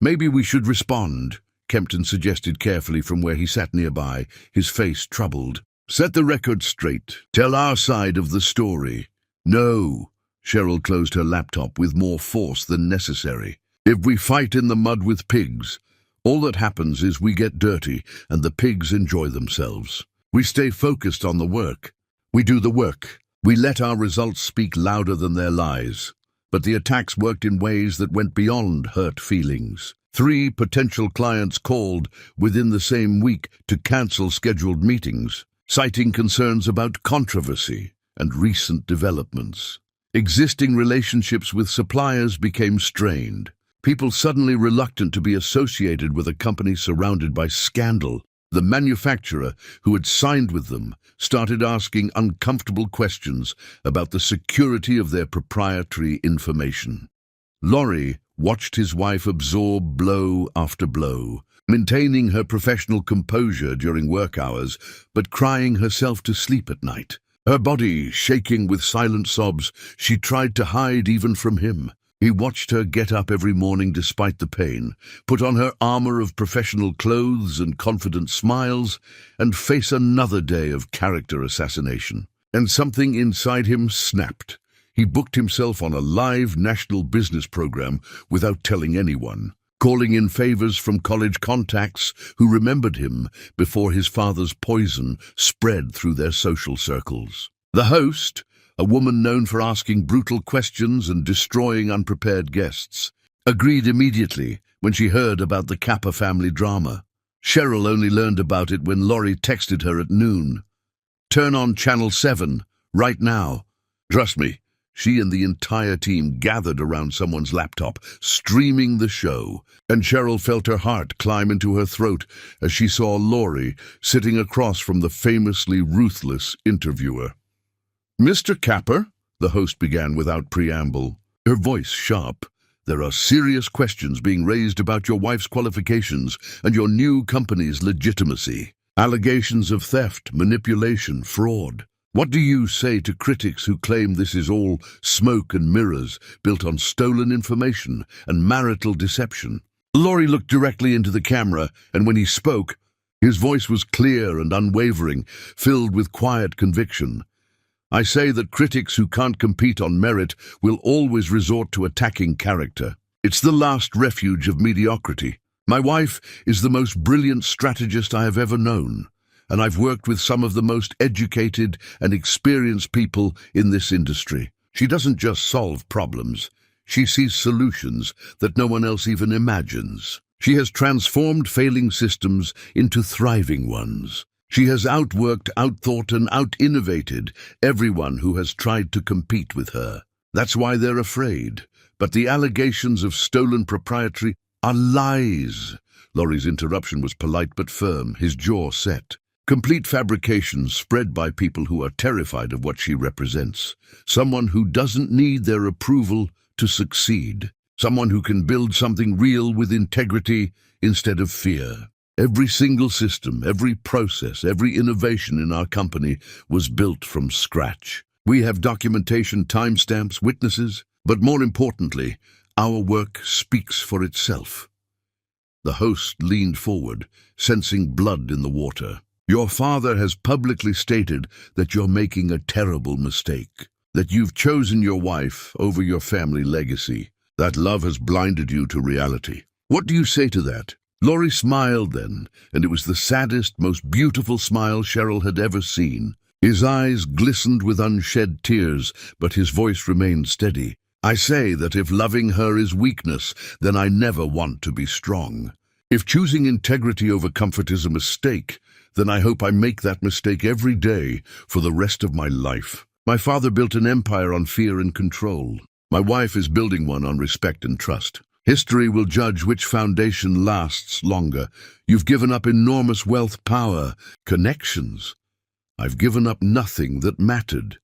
"Maybe we should respond," Kempton suggested carefully from where he sat nearby, his face troubled. "Set the record straight. Tell our side of the story." "No." Cheryl closed her laptop with more force than necessary. "If we fight in the mud with pigs, all that happens is we get dirty and the pigs enjoy themselves. We stay focused on the work. We do the work. We let our results speak louder than their lies." But the attacks worked in ways that went beyond hurt feelings. 3 potential clients called within the same week to cancel scheduled meetings, citing concerns about controversy and recent developments. Existing relationships with suppliers became strained. People suddenly reluctant to be associated with a company surrounded by scandal. The manufacturer who had signed with them started asking uncomfortable questions about the security of their proprietary information. Laurie watched his wife absorb blow after blow, maintaining her professional composure during work hours, but crying herself to sleep at night. Her body shaking with silent sobs she tried to hide even from him. He watched her get up every morning despite the pain, put on her armor of professional clothes and confident smiles, and face another day of character assassination. And something inside him snapped. He booked himself on a live national business program without telling anyone, calling in favors from college contacts who remembered him before his father's poison spread through their social circles. The host, a woman known for asking brutal questions and destroying unprepared guests, agreed immediately when she heard about the Kappa family drama. Cheryl only learned about it when Laurie texted her at noon. "Turn on Channel 7, right now." Trust me, she and the entire team gathered around someone's laptop, streaming the show, and Cheryl felt her heart climb into her throat as she saw Laurie sitting across from the famously ruthless interviewer. "Mr. Capper," the host began without preamble, her voice sharp, "there are serious questions being raised about your wife's qualifications and your new company's legitimacy. Allegations of theft, manipulation, fraud. What do you say to critics who claim this is all smoke and mirrors built on stolen information and marital deception?" Laurie looked directly into the camera, and when he spoke, his voice was clear and unwavering, filled with quiet conviction. "I say that critics who can't compete on merit will always resort to attacking character. It's the last refuge of mediocrity. My wife is the most brilliant strategist I have ever known, and I've worked with some of the most educated and experienced people in this industry. She doesn't just solve problems. She sees solutions that no one else even imagines. She has transformed failing systems into thriving ones. She has outworked, outthought, and out-innovated everyone who has tried to compete with her. That's why they're afraid. But the allegations of stolen proprietary are lies." Laurie's interruption was polite but firm, his jaw set. "Complete fabrications spread by people who are terrified of what she represents. Someone who doesn't need their approval to succeed. Someone who can build something real with integrity instead of fear. Every single system, every process, every innovation in our company was built from scratch. We have documentation, timestamps, witnesses, but more importantly, our work speaks for itself." The host leaned forward, sensing blood in the water. "Your father has publicly stated that you're making a terrible mistake, that you've chosen your wife over your family legacy, that love has blinded you to reality. What do you say to that?" Laurie smiled then, and it was the saddest, most beautiful smile Cheryl had ever seen. His eyes glistened with unshed tears, but his voice remained steady. "I say that if loving her is weakness, then I never want to be strong. If choosing integrity over comfort is a mistake, then I hope I make that mistake every day for the rest of my life. My father built an empire on fear and control. My wife is building one on respect and trust. History will judge which foundation lasts longer. You've given up enormous wealth, power, connections. I've given up nothing that mattered.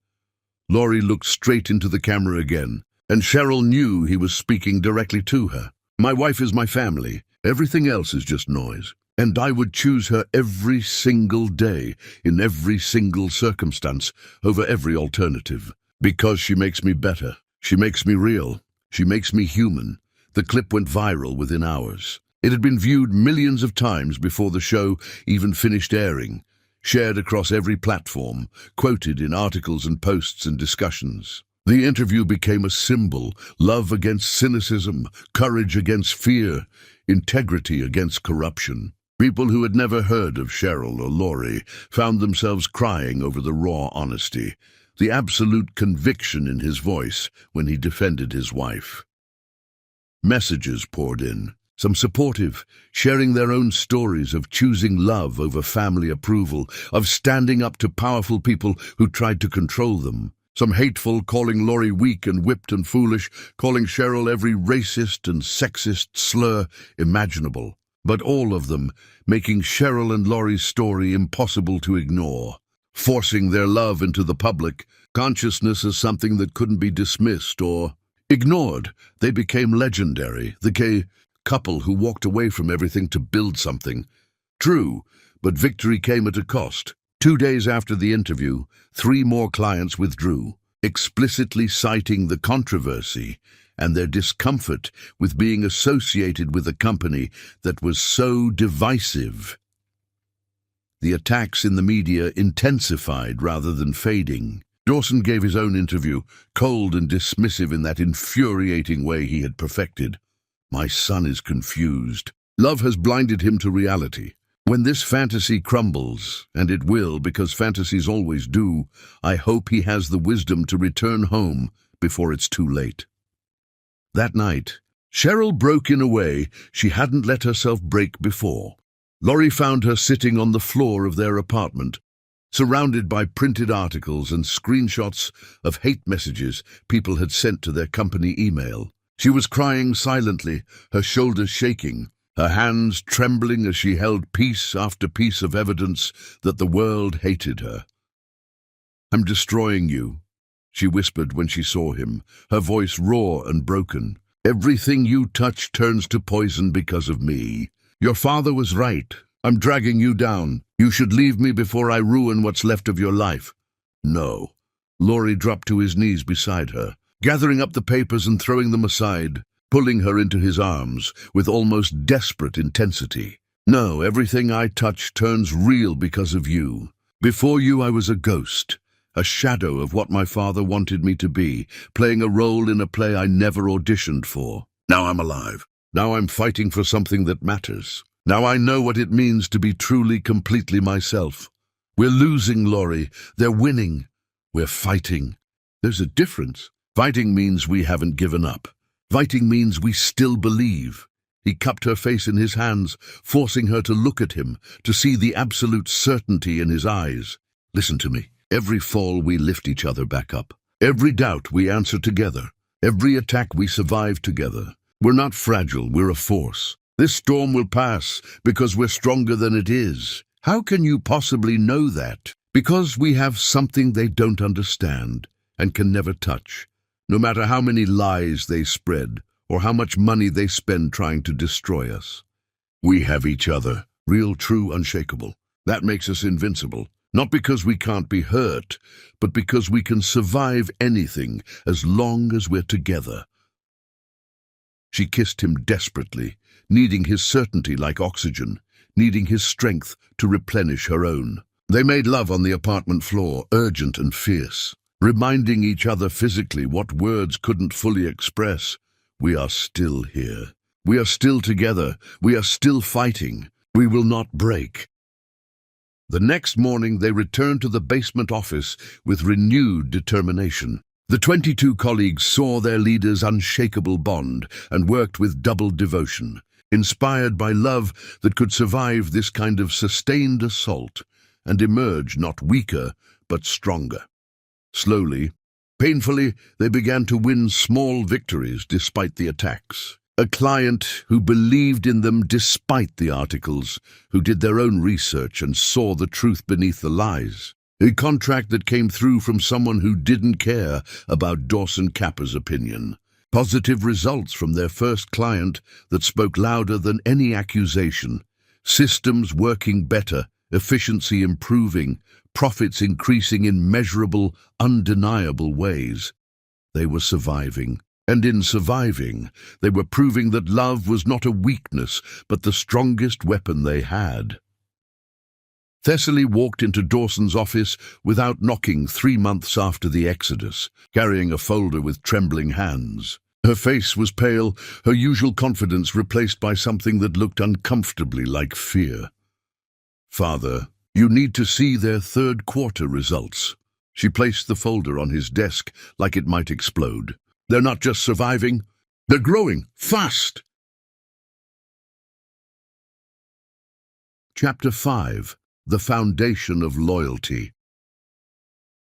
Laurie looked straight into the camera again, and Cheryl knew he was speaking directly to her. My wife is my family. Everything else is just noise. And I would choose her every single day, in every single circumstance, over every alternative. Because she makes me better. She makes me real. She makes me human. The clip went viral within hours. It had been viewed millions of times before the show even finished airing, shared across every platform, quoted in articles and posts and discussions. The interview became a symbol: love against cynicism, courage against fear, integrity against corruption. People who had never heard of Cheryl or Laurie found themselves crying over the raw honesty, the absolute conviction in his voice when he defended his wife. Messages poured in, some supportive, sharing their own stories of choosing love over family approval, of standing up to powerful people who tried to control them. Some hateful, calling Laurie weak and whipped and foolish, calling Cheryl every racist and sexist slur imaginable. But all of them making Cheryl and Laurie's story impossible to ignore, forcing their love into the public consciousness as something that couldn't be dismissed or ignored. They became legendary, the gay couple who walked away from everything to build something. True, but victory came at a cost. 2 days after the interview, 3 more clients withdrew, explicitly citing the controversy and their discomfort with being associated with a company that was so divisive. The attacks in the media intensified rather than fading. Dawson gave his own interview, cold and dismissive in that infuriating way he had perfected. My son is confused. Love has blinded him to reality. When this fantasy crumbles, and it will because fantasies always do, I hope he has the wisdom to return home before it's too late. That night, Cheryl broke in a way she hadn't let herself break before. Laurie found her sitting on the floor of their apartment, surrounded by printed articles and screenshots of hate messages people had sent to their company email. She was crying silently, her shoulders shaking, her hands trembling as she held piece after piece of evidence that the world hated her. "I'm destroying you," she whispered when she saw him, her voice raw and broken. "Everything you touch turns to poison because of me. Your father was right. I'm dragging you down. You should leave me before I ruin what's left of your life." "No." Laurie dropped to his knees beside her, gathering up the papers and throwing them aside, pulling her into his arms with almost desperate intensity. "No, everything I touch turns real because of you. Before you, I was a ghost, a shadow of what my father wanted me to be, playing a role in a play I never auditioned for. Now I'm alive. Now I'm fighting for something that matters. Now I know what it means to be truly, completely myself. We're losing, Laurie. They're winning. We're fighting. There's a difference. Fighting means we haven't given up. Fighting means we still believe." He cupped her face in his hands, forcing her to look at him, to see the absolute certainty in his eyes. "Listen to me. Every fall we lift each other back up. Every doubt we answer together. Every attack we survive together. We're not fragile, we're a force. This storm will pass because we're stronger than it is. How can you possibly know that? Because we have something they don't understand and can never touch, no matter how many lies they spread or how much money they spend trying to destroy us. We have each other, real, true, unshakable. That makes us invincible, not because we can't be hurt, but because we can survive anything as long as we're together." She kissed him desperately, needing his certainty like oxygen, needing his strength to replenish her own. They made love on the apartment floor, urgent and fierce, reminding each other physically what words couldn't fully express. We are still here. We are still together. We are still fighting. We will not break. The next morning they returned to the basement office with renewed determination. The 22 colleagues saw their leader's unshakable bond and worked with double devotion, inspired by love that could survive this kind of sustained assault and emerge not weaker but stronger. Slowly, Painfully, they began to win small victories despite the attacks. A client who believed in them despite the articles, who did their own research and saw the truth beneath the lies. A contract that came through from someone who didn't care about Dawson Kappa's opinion. Positive results from their first client that spoke louder than any accusation. Systems working better, efficiency improving, profits increasing in measurable, undeniable ways. They were surviving. And in surviving, they were proving that love was not a weakness, but the strongest weapon they had. Thessaly walked into Dawson's office without knocking 3 months after the exodus, carrying a folder with trembling hands. Her face was pale, her usual confidence replaced by something that looked uncomfortably like fear. "Father, you need to see their third quarter results." She placed the folder on his desk like it might explode. "They're not just surviving, they're growing fast." Chapter 5. The Foundation of Loyalty.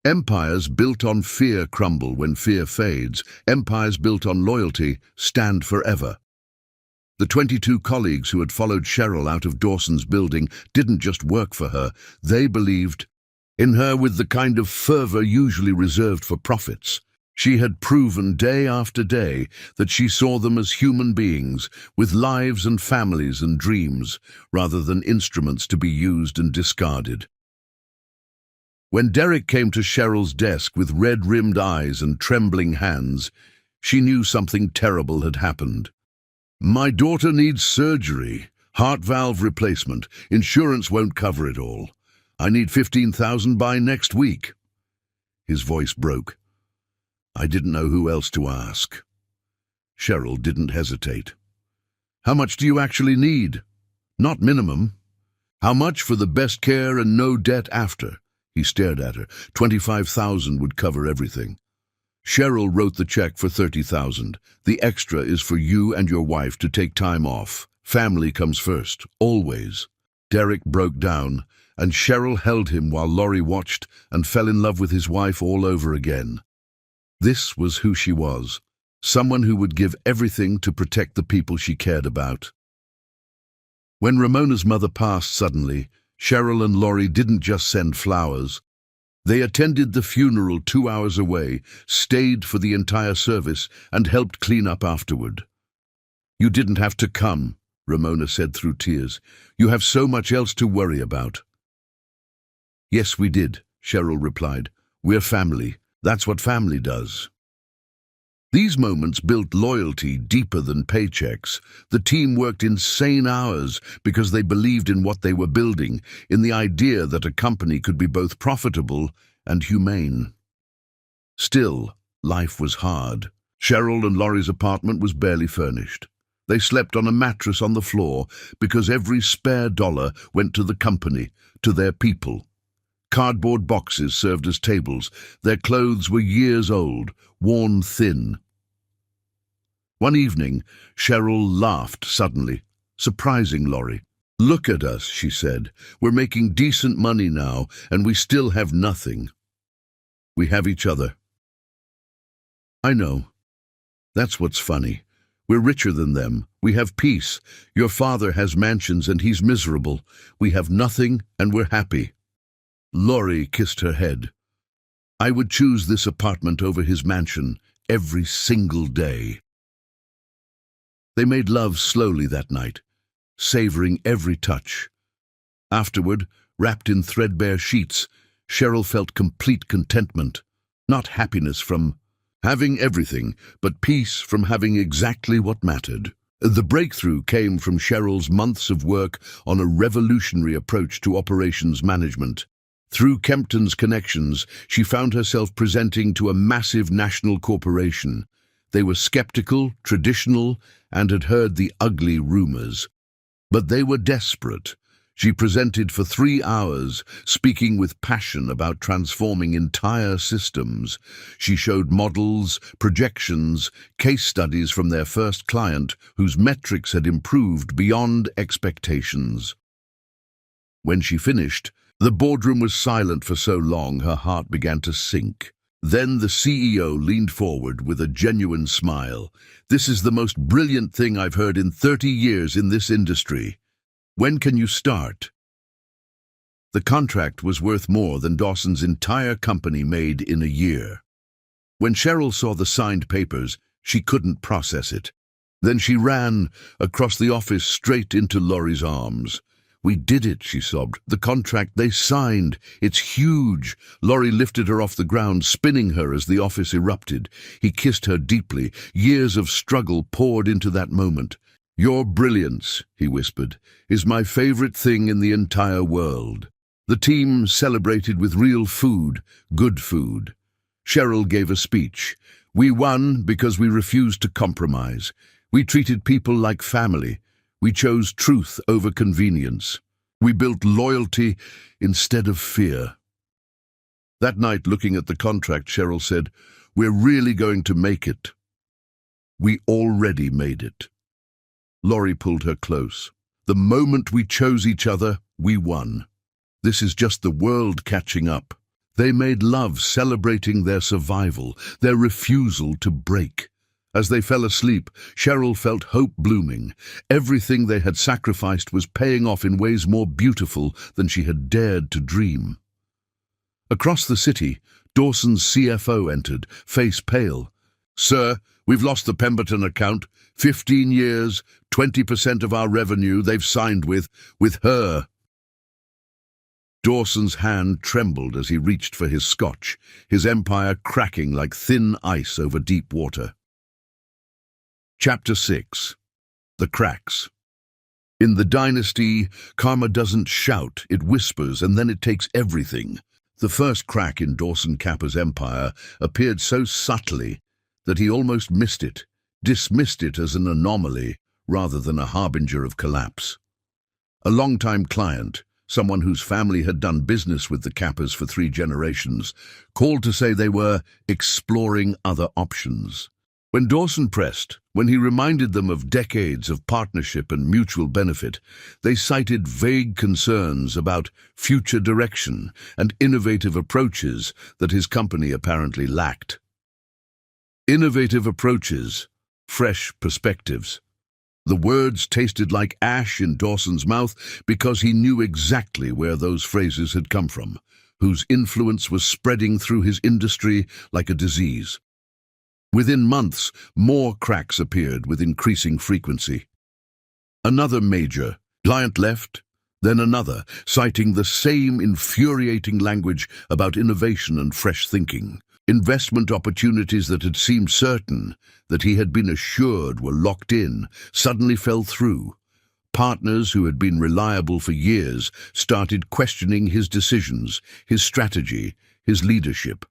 Empires built on fear crumble when fear fades. Empires built on loyalty stand forever. The 22 colleagues who had followed Cheryl out of Dawson's building didn't just work for her, they believed in her with the kind of fervor usually reserved for prophets. She had proven day after day that she saw them as human beings, with lives and families and dreams, rather than instruments to be used and discarded. When Derek came to Cheryl's desk with red-rimmed eyes and trembling hands, she knew something terrible had happened. "My daughter needs surgery, heart valve replacement. Insurance won't cover it all. I need $15,000 by next week." His voice broke. I didn't know who else to ask. Cheryl didn't hesitate. "How much do you actually need? Not minimum. How much for the best care and no debt after?" He stared at her. $25,000 would cover everything. Cheryl wrote the check for $30,000. "The extra is for you and your wife to take time off. Family comes first, always." Derek broke down, and Cheryl held him while Laurie watched and fell in love with his wife all over again. This was who she was, someone who would give everything to protect the people she cared about. When Ramona's mother passed suddenly, Cheryl and Laurie didn't just send flowers. They attended the funeral 2 hours away, stayed for the entire service, and helped clean up afterward. "You didn't have to come," Ramona said through tears. "You have so much else to worry about." "Yes, we did," Cheryl replied. "We're family. That's what family does." These moments built loyalty deeper than paychecks. The team worked insane hours because they believed in what they were building, in the idea that a company could be both profitable and humane. Still, life was hard. Cheryl and Laurie's apartment was barely furnished. They slept on a mattress on the floor because every spare dollar went to the company, to their people. Cardboard boxes served as tables. Their clothes were years old, worn thin. One evening, Cheryl laughed suddenly, surprising Laurie. "Look at us," she said. "We're making decent money now, and we still have nothing. We have each other." "I know. That's what's funny. We're richer than them. We have peace. Your father has mansions and he's miserable. We have nothing and we're happy." Laurie kissed her head. "I would choose this apartment over his mansion every single day." They made love slowly that night, savoring every touch. Afterward, wrapped in threadbare sheets, Cheryl felt complete contentment, not happiness from having everything, but peace from having exactly what mattered. The breakthrough came from Cheryl's months of work on a revolutionary approach to operations management. Through Kempton's connections, she found herself presenting to a massive national corporation. They were skeptical, traditional, and had heard the ugly rumors. But they were desperate. She presented for 3 hours, speaking with passion about transforming entire systems. She showed models, projections, case studies from their first client, whose metrics had improved beyond expectations. When she finished, the boardroom was silent for so long her heart began to sink. Then the CEO leaned forward with a genuine smile. "This is the most brilliant thing I've heard in 30 years in this industry. When can you start?" The contract was worth more than Dawson's entire company made in a year. When Cheryl saw the signed papers, she couldn't process it. Then she ran across the office straight into Laurie's arms. "We did it," she sobbed. "The contract they signed. It's huge." Laurie lifted her off the ground, spinning her as the office erupted. He kissed her deeply. Years of struggle poured into that moment. "Your brilliance," he whispered, "is my favorite thing in the entire world." The team celebrated with real food, good food. Cheryl gave a speech. "We won because we refused to compromise. We treated people like family. We chose truth over convenience. We built loyalty instead of fear." That night, looking at the contract, Cheryl said, "We're really going to make it." "We already made it." Laurie pulled her close. "The moment we chose each other, we won. This is just the world catching up." They made love, celebrating their survival, their refusal to break. As they fell asleep, Cheryl felt hope blooming. Everything they had sacrificed was paying off in ways more beautiful than she had dared to dream. Across the city, Dawson's CFO entered, face pale. "Sir, we've lost the Pemberton account. 15 years, 20% of our revenue they've signed with her." Dawson's hand trembled as he reached for his scotch, his empire cracking like thin ice over deep water. Chapter 6. The Cracks. In the dynasty, karma doesn't shout, it whispers, and then it takes everything. The first crack in Dawson Kappa's empire appeared so subtly that he almost missed it, dismissed it as an anomaly rather than a harbinger of collapse. A longtime client, someone whose family had done business with the Kappas for 3 generations, called to say they were exploring other options. When Dawson pressed, when he reminded them of decades of partnership and mutual benefit, they cited vague concerns about future direction and innovative approaches that his company apparently lacked. Innovative approaches, fresh perspectives. The words tasted like ash in Dawson's mouth because he knew exactly where those phrases had come from, whose influence was spreading through his industry like a disease. Within months, more cracks appeared with increasing frequency. Another major client left, then another, citing the same infuriating language about innovation and fresh thinking. Investment opportunities that had seemed certain, that he had been assured were locked in, suddenly fell through. Partners who had been reliable for years started questioning his decisions, his strategy, his leadership.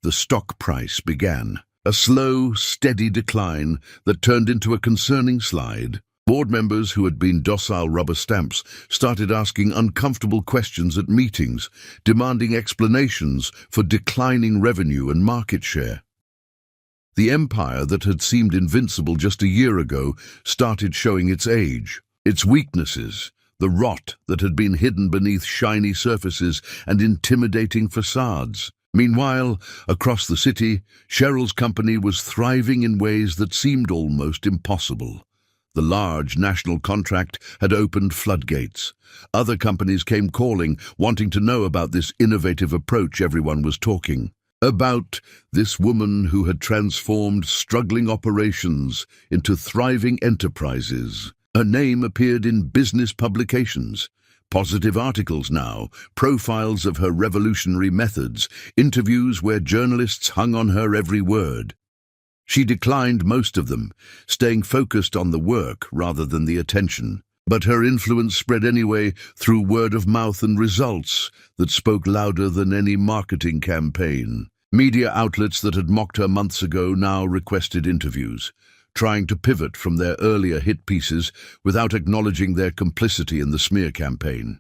The stock price began. A slow, steady decline that turned into a concerning slide. Board members who had been docile rubber stamps started asking uncomfortable questions at meetings, demanding explanations for declining revenue and market share. The empire that had seemed invincible just a year ago started showing its age, its weaknesses, the rot that had been hidden beneath shiny surfaces and intimidating facades. Meanwhile, across the city, Cheryl's company was thriving in ways that seemed almost impossible. The large national contract had opened floodgates. Other companies came calling, wanting to know about this innovative approach everyone was talking about, this woman who had transformed struggling operations into thriving enterprises. Her name appeared in business publications. Positive articles now, profiles of her revolutionary methods, interviews where journalists hung on her every word. She declined most of them, staying focused on the work rather than the attention. But her influence spread anyway through word of mouth and results that spoke louder than any marketing campaign. Media outlets that had mocked her months ago now requested interviews, trying to pivot from their earlier hit pieces without acknowledging their complicity in the smear campaign.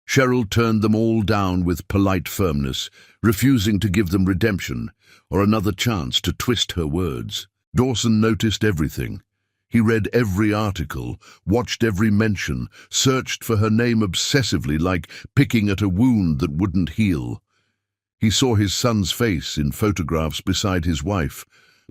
Cheryl turned them all down with polite firmness, refusing to give them redemption or another chance to twist her words. Dawson noticed everything. He read every article, watched every mention, searched for her name obsessively like picking at a wound that wouldn't heal. He saw his son's face in photographs beside his wife,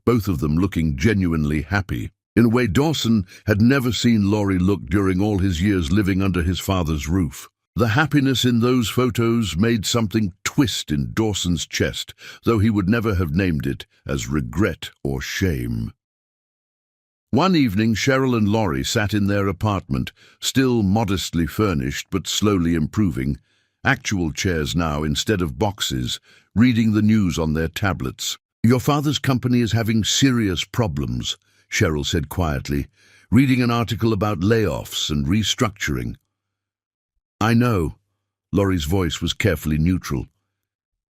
both of them looking genuinely happy. In a way Dawson had never seen Laurie look during all his years living under his father's roof. The happiness in those photos made something twist in Dawson's chest, though he would never have named it as regret or shame. One evening, Cheryl and Laurie sat in their apartment, still modestly furnished but slowly improving, actual chairs now instead of boxes, reading the news on their tablets. "Your father's company is having serious problems," Cheryl said quietly, reading an article about layoffs and restructuring. "I know." Laurie's voice was carefully neutral.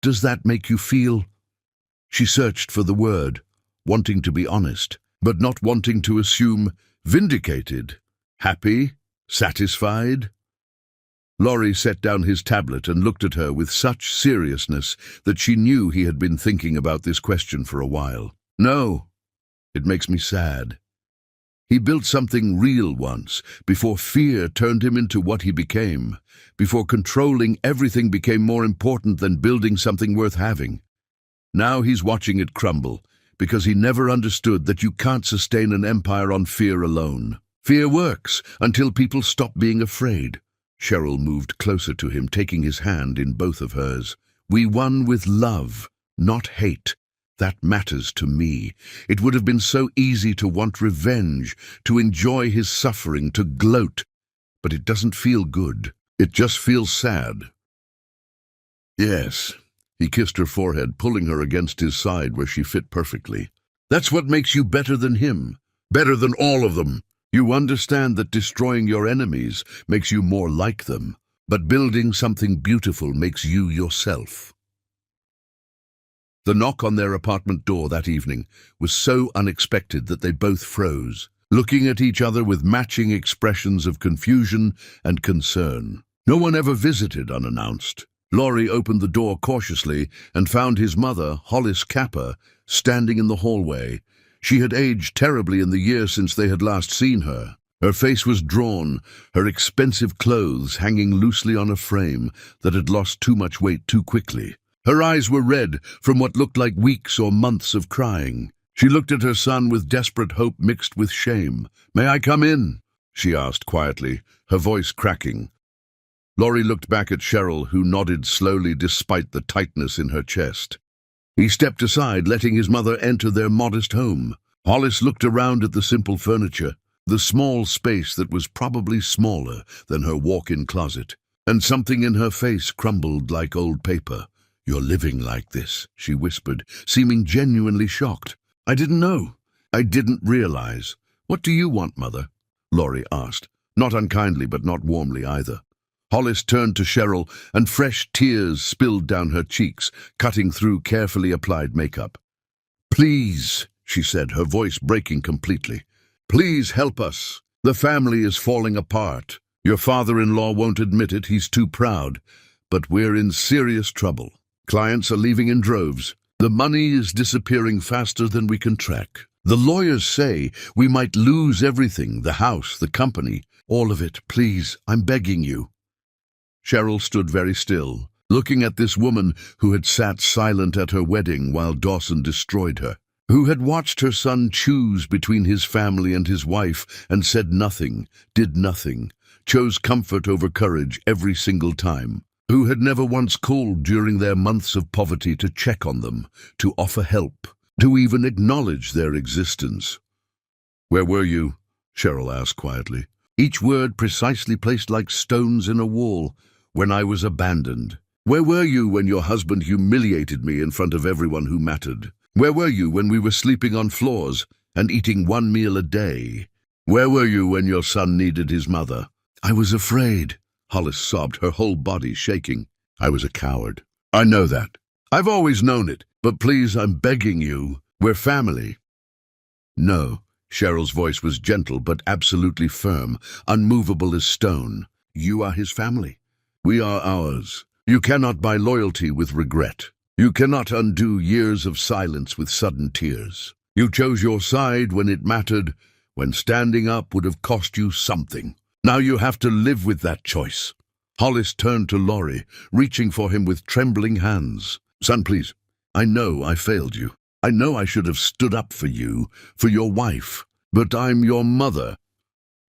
"Does that make you feel—" She searched for the word, wanting to be honest, but not wanting to assume vindicated. Happy? Satisfied? Laurie set down his tablet and looked at her with such seriousness that she knew he had been thinking about this question for a while. "No, it makes me sad. He built something real once, before fear turned him into what he became, before controlling everything became more important than building something worth having. Now he's watching it crumble, because he never understood that you can't sustain an empire on fear alone. Fear works until people stop being afraid." Cheryl moved closer to him, taking his hand in both of hers. "We won with love, not hate. That matters to me. It would have been so easy to want revenge, to enjoy his suffering, to gloat. But it doesn't feel good. It just feels sad." "Yes." He kissed her forehead, pulling her against his side where she fit perfectly. "That's what makes you better than him. Better than all of them. You understand that destroying your enemies makes you more like them, but building something beautiful makes you yourself." The knock on their apartment door that evening was so unexpected that they both froze, looking at each other with matching expressions of confusion and concern. No one ever visited unannounced. Laurie opened the door cautiously and found his mother, Hollis Capper, standing in the hallway. She had aged terribly in the year since they had last seen her. Her face was drawn, her expensive clothes hanging loosely on a frame that had lost too much weight too quickly. Her eyes were red from what looked like weeks or months of crying. She looked at her son with desperate hope mixed with shame. "May I come in?" she asked quietly, her voice cracking. Laurie looked back at Cheryl, who nodded slowly despite the tightness in her chest. He stepped aside, letting his mother enter their modest home. Hollis looked around at the simple furniture, the small space that was probably smaller than her walk-in closet, and something in her face crumbled like old paper. "You're living like this," she whispered, seeming genuinely shocked. "I didn't know. I didn't realize." "What do you want, Mother?" Laurie asked, not unkindly but not warmly either. Hollis turned to Cheryl, and fresh tears spilled down her cheeks, cutting through carefully applied makeup. "Please," she said, her voice breaking completely. "Please help us. The family is falling apart. Your father-in-law won't admit it, he's too proud. But we're in serious trouble. Clients are leaving in droves. The money is disappearing faster than we can track. The lawyers say we might lose everything, the house, the company, all of it. Please, I'm begging you." Cheryl stood very still, looking at this woman who had sat silent at her wedding while Dawson destroyed her, who had watched her son choose between his family and his wife and said nothing, did nothing, chose comfort over courage every single time, who had never once called during their months of poverty to check on them, to offer help, to even acknowledge their existence. "Where were you?" Cheryl asked quietly, each word precisely placed like stones in a wall. "When I was abandoned. Where were you when your husband humiliated me in front of everyone who mattered? Where were you when we were sleeping on floors and eating one meal a day? Where were you when your son needed his mother?" "I was afraid," Hollis sobbed, her whole body shaking. "I was a coward. I know that. I've always known it. But please, I'm begging you. We're family." "No." Cheryl's voice was gentle but absolutely firm, unmovable as stone. "You are his family. We are ours. You cannot buy loyalty with regret. You cannot undo years of silence with sudden tears. You chose your side when it mattered, when standing up would have cost you something. Now you have to live with that choice." Hollis turned to Laurie, reaching for him with trembling hands. Son, please. I know I failed you. I know I should have stood up for you, for your wife. But I'm your mother.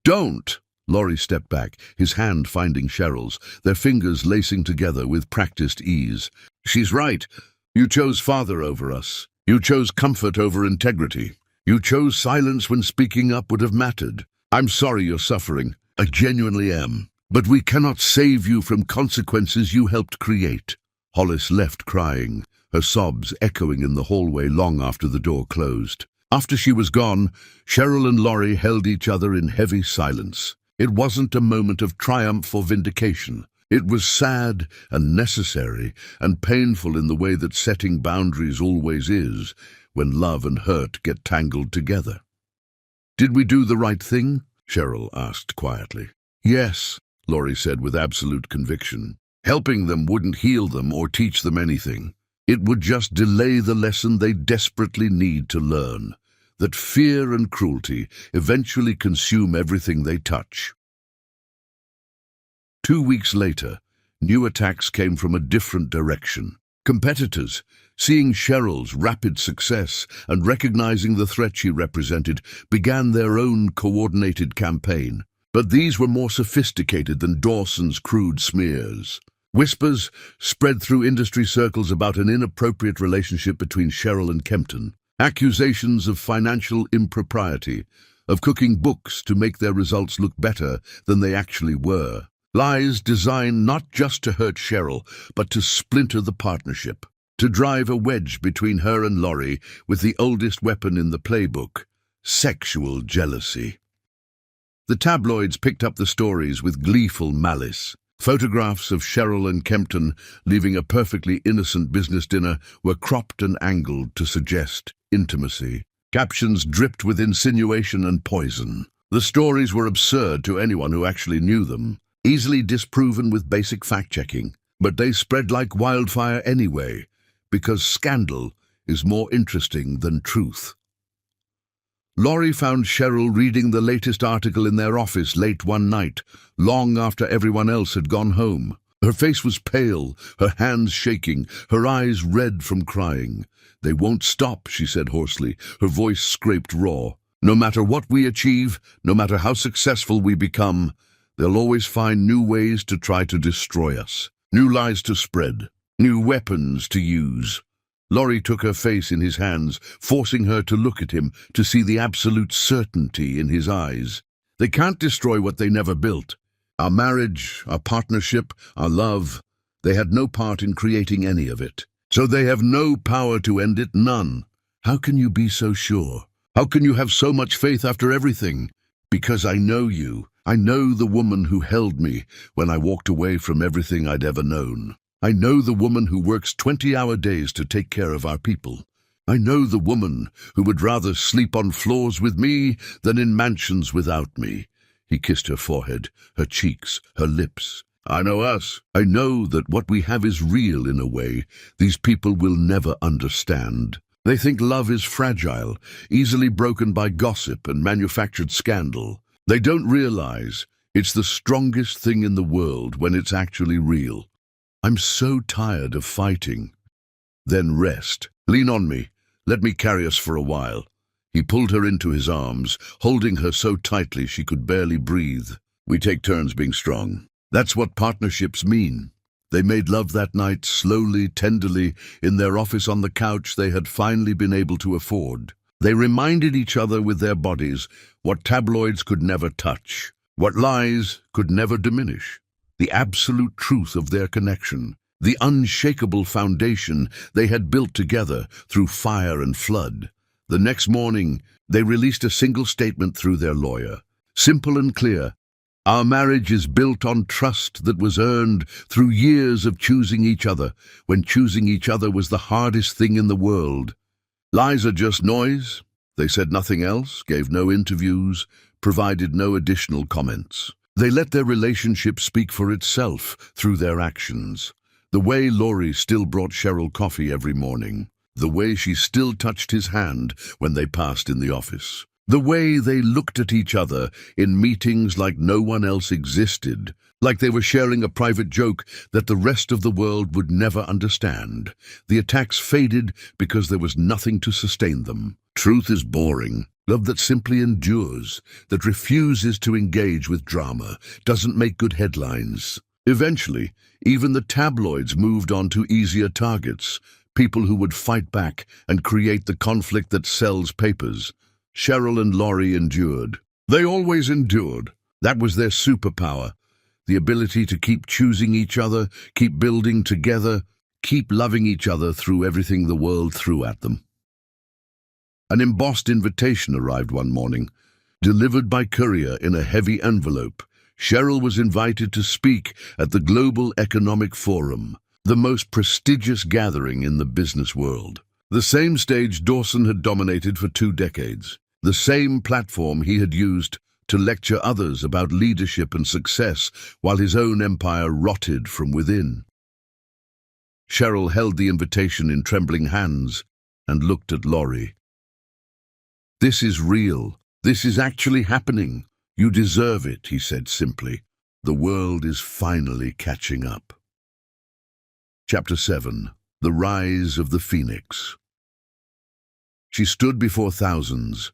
Don't! Laurie stepped back, his hand finding Cheryl's, their fingers lacing together with practiced ease. She's right. You chose father over us. You chose comfort over integrity. You chose silence when speaking up would have mattered. I'm sorry you're suffering. I genuinely am. But we cannot save you from consequences you helped create. Hollis left crying, her sobs echoing in the hallway long after the door closed. After she was gone, Cheryl and Laurie held each other in heavy silence. It wasn't a moment of triumph or vindication. It was sad and necessary and painful in the way that setting boundaries always is when love and hurt get tangled together. Did we do the right thing? Cheryl asked quietly. Yes, Laurie said with absolute conviction. Helping them wouldn't heal them or teach them anything. It would just delay the lesson they desperately need to learn, that fear and cruelty eventually consume everything they touch. 2 weeks later, new attacks came from a different direction. Competitors, seeing Cheryl's rapid success and recognizing the threat she represented, began their own coordinated campaign. But these were more sophisticated than Dawson's crude smears. Whispers spread through industry circles about an inappropriate relationship between Cheryl and Kempton. Accusations of financial impropriety, of cooking books to make their results look better than they actually were. Lies designed not just to hurt Cheryl, but to splinter the partnership, to drive a wedge between her and Laurie with the oldest weapon in the playbook, sexual jealousy. The tabloids picked up the stories with gleeful malice. Photographs of Cheryl and Kempton leaving a perfectly innocent business dinner were cropped and angled to suggest intimacy. Captions dripped with insinuation and poison. The stories were absurd to anyone who actually knew them, easily disproven with basic fact-checking. But they spread like wildfire anyway, because scandal is more interesting than truth. Laurie found Cheryl reading the latest article in their office late one night, long after everyone else had gone home. Her face was pale, her hands shaking, her eyes red from crying. "They won't stop," she said hoarsely, her voice scraped raw. "No matter what we achieve, no matter how successful we become, they'll always find new ways to try to destroy us, new lies to spread, new weapons to use." Laurie took her face in his hands, forcing her to look at him, to see the absolute certainty in his eyes. "They can't destroy what they never built. Our marriage, our partnership, our love, they had no part in creating any of it. So they have no power to end it, none. How can you be so sure? How can you have so much faith after everything? Because I know you. I know the woman who held me when I walked away from everything I'd ever known. I know the woman who works 20-hour days to take care of our people. I know the woman who would rather sleep on floors with me than in mansions without me." He kissed her forehead, her cheeks, her lips. "I know us. I know that what we have is real in a way these people will never understand. They think love is fragile, easily broken by gossip and manufactured scandal. They don't realize it's the strongest thing in the world when it's actually real. I'm so tired of fighting." "Then rest. Lean on me. Let me carry us for a while." He pulled her into his arms, holding her so tightly she could barely breathe. "We take turns being strong. That's what partnerships mean." They made love that night, slowly, tenderly, in their office on the couch they had finally been able to afford. They reminded each other with their bodies what tabloids could never touch, what lies could never diminish. The absolute truth of their connection, the unshakable foundation they had built together through fire and flood. The next morning, they released a single statement through their lawyer. Simple and clear. "Our marriage is built on trust that was earned through years of choosing each other, when choosing each other was the hardest thing in the world. Lies are just noise." They said nothing else, gave no interviews, provided no additional comments. They let their relationship speak for itself through their actions. The way Laurie still brought Cheryl coffee every morning. The way she still touched his hand when they passed in the office. The way they looked at each other in meetings like no one else existed, like they were sharing a private joke that the rest of the world would never understand. The attacks faded because there was nothing to sustain them. Truth is boring. Love that simply endures, that refuses to engage with drama, doesn't make good headlines. Eventually, even the tabloids moved on to easier targets, people who would fight back and create the conflict that sells papers. Cheryl and Laurie endured. They always endured. That was their superpower. The ability to keep choosing each other, keep building together, keep loving each other through everything the world threw at them. An embossed invitation arrived one morning, delivered by courier in a heavy envelope. Cheryl was invited to speak at the Global Economic Forum, the most prestigious gathering in the business world. The same stage Dawson had dominated for 2 decades. The same platform he had used to lecture others about leadership and success while his own empire rotted from within. Cheryl held the invitation in trembling hands and looked at Laurie. "This is real. This is actually happening. You deserve it," he said simply. "The world is finally catching up." Chapter 7. The Rise of the Phoenix. She stood before thousands,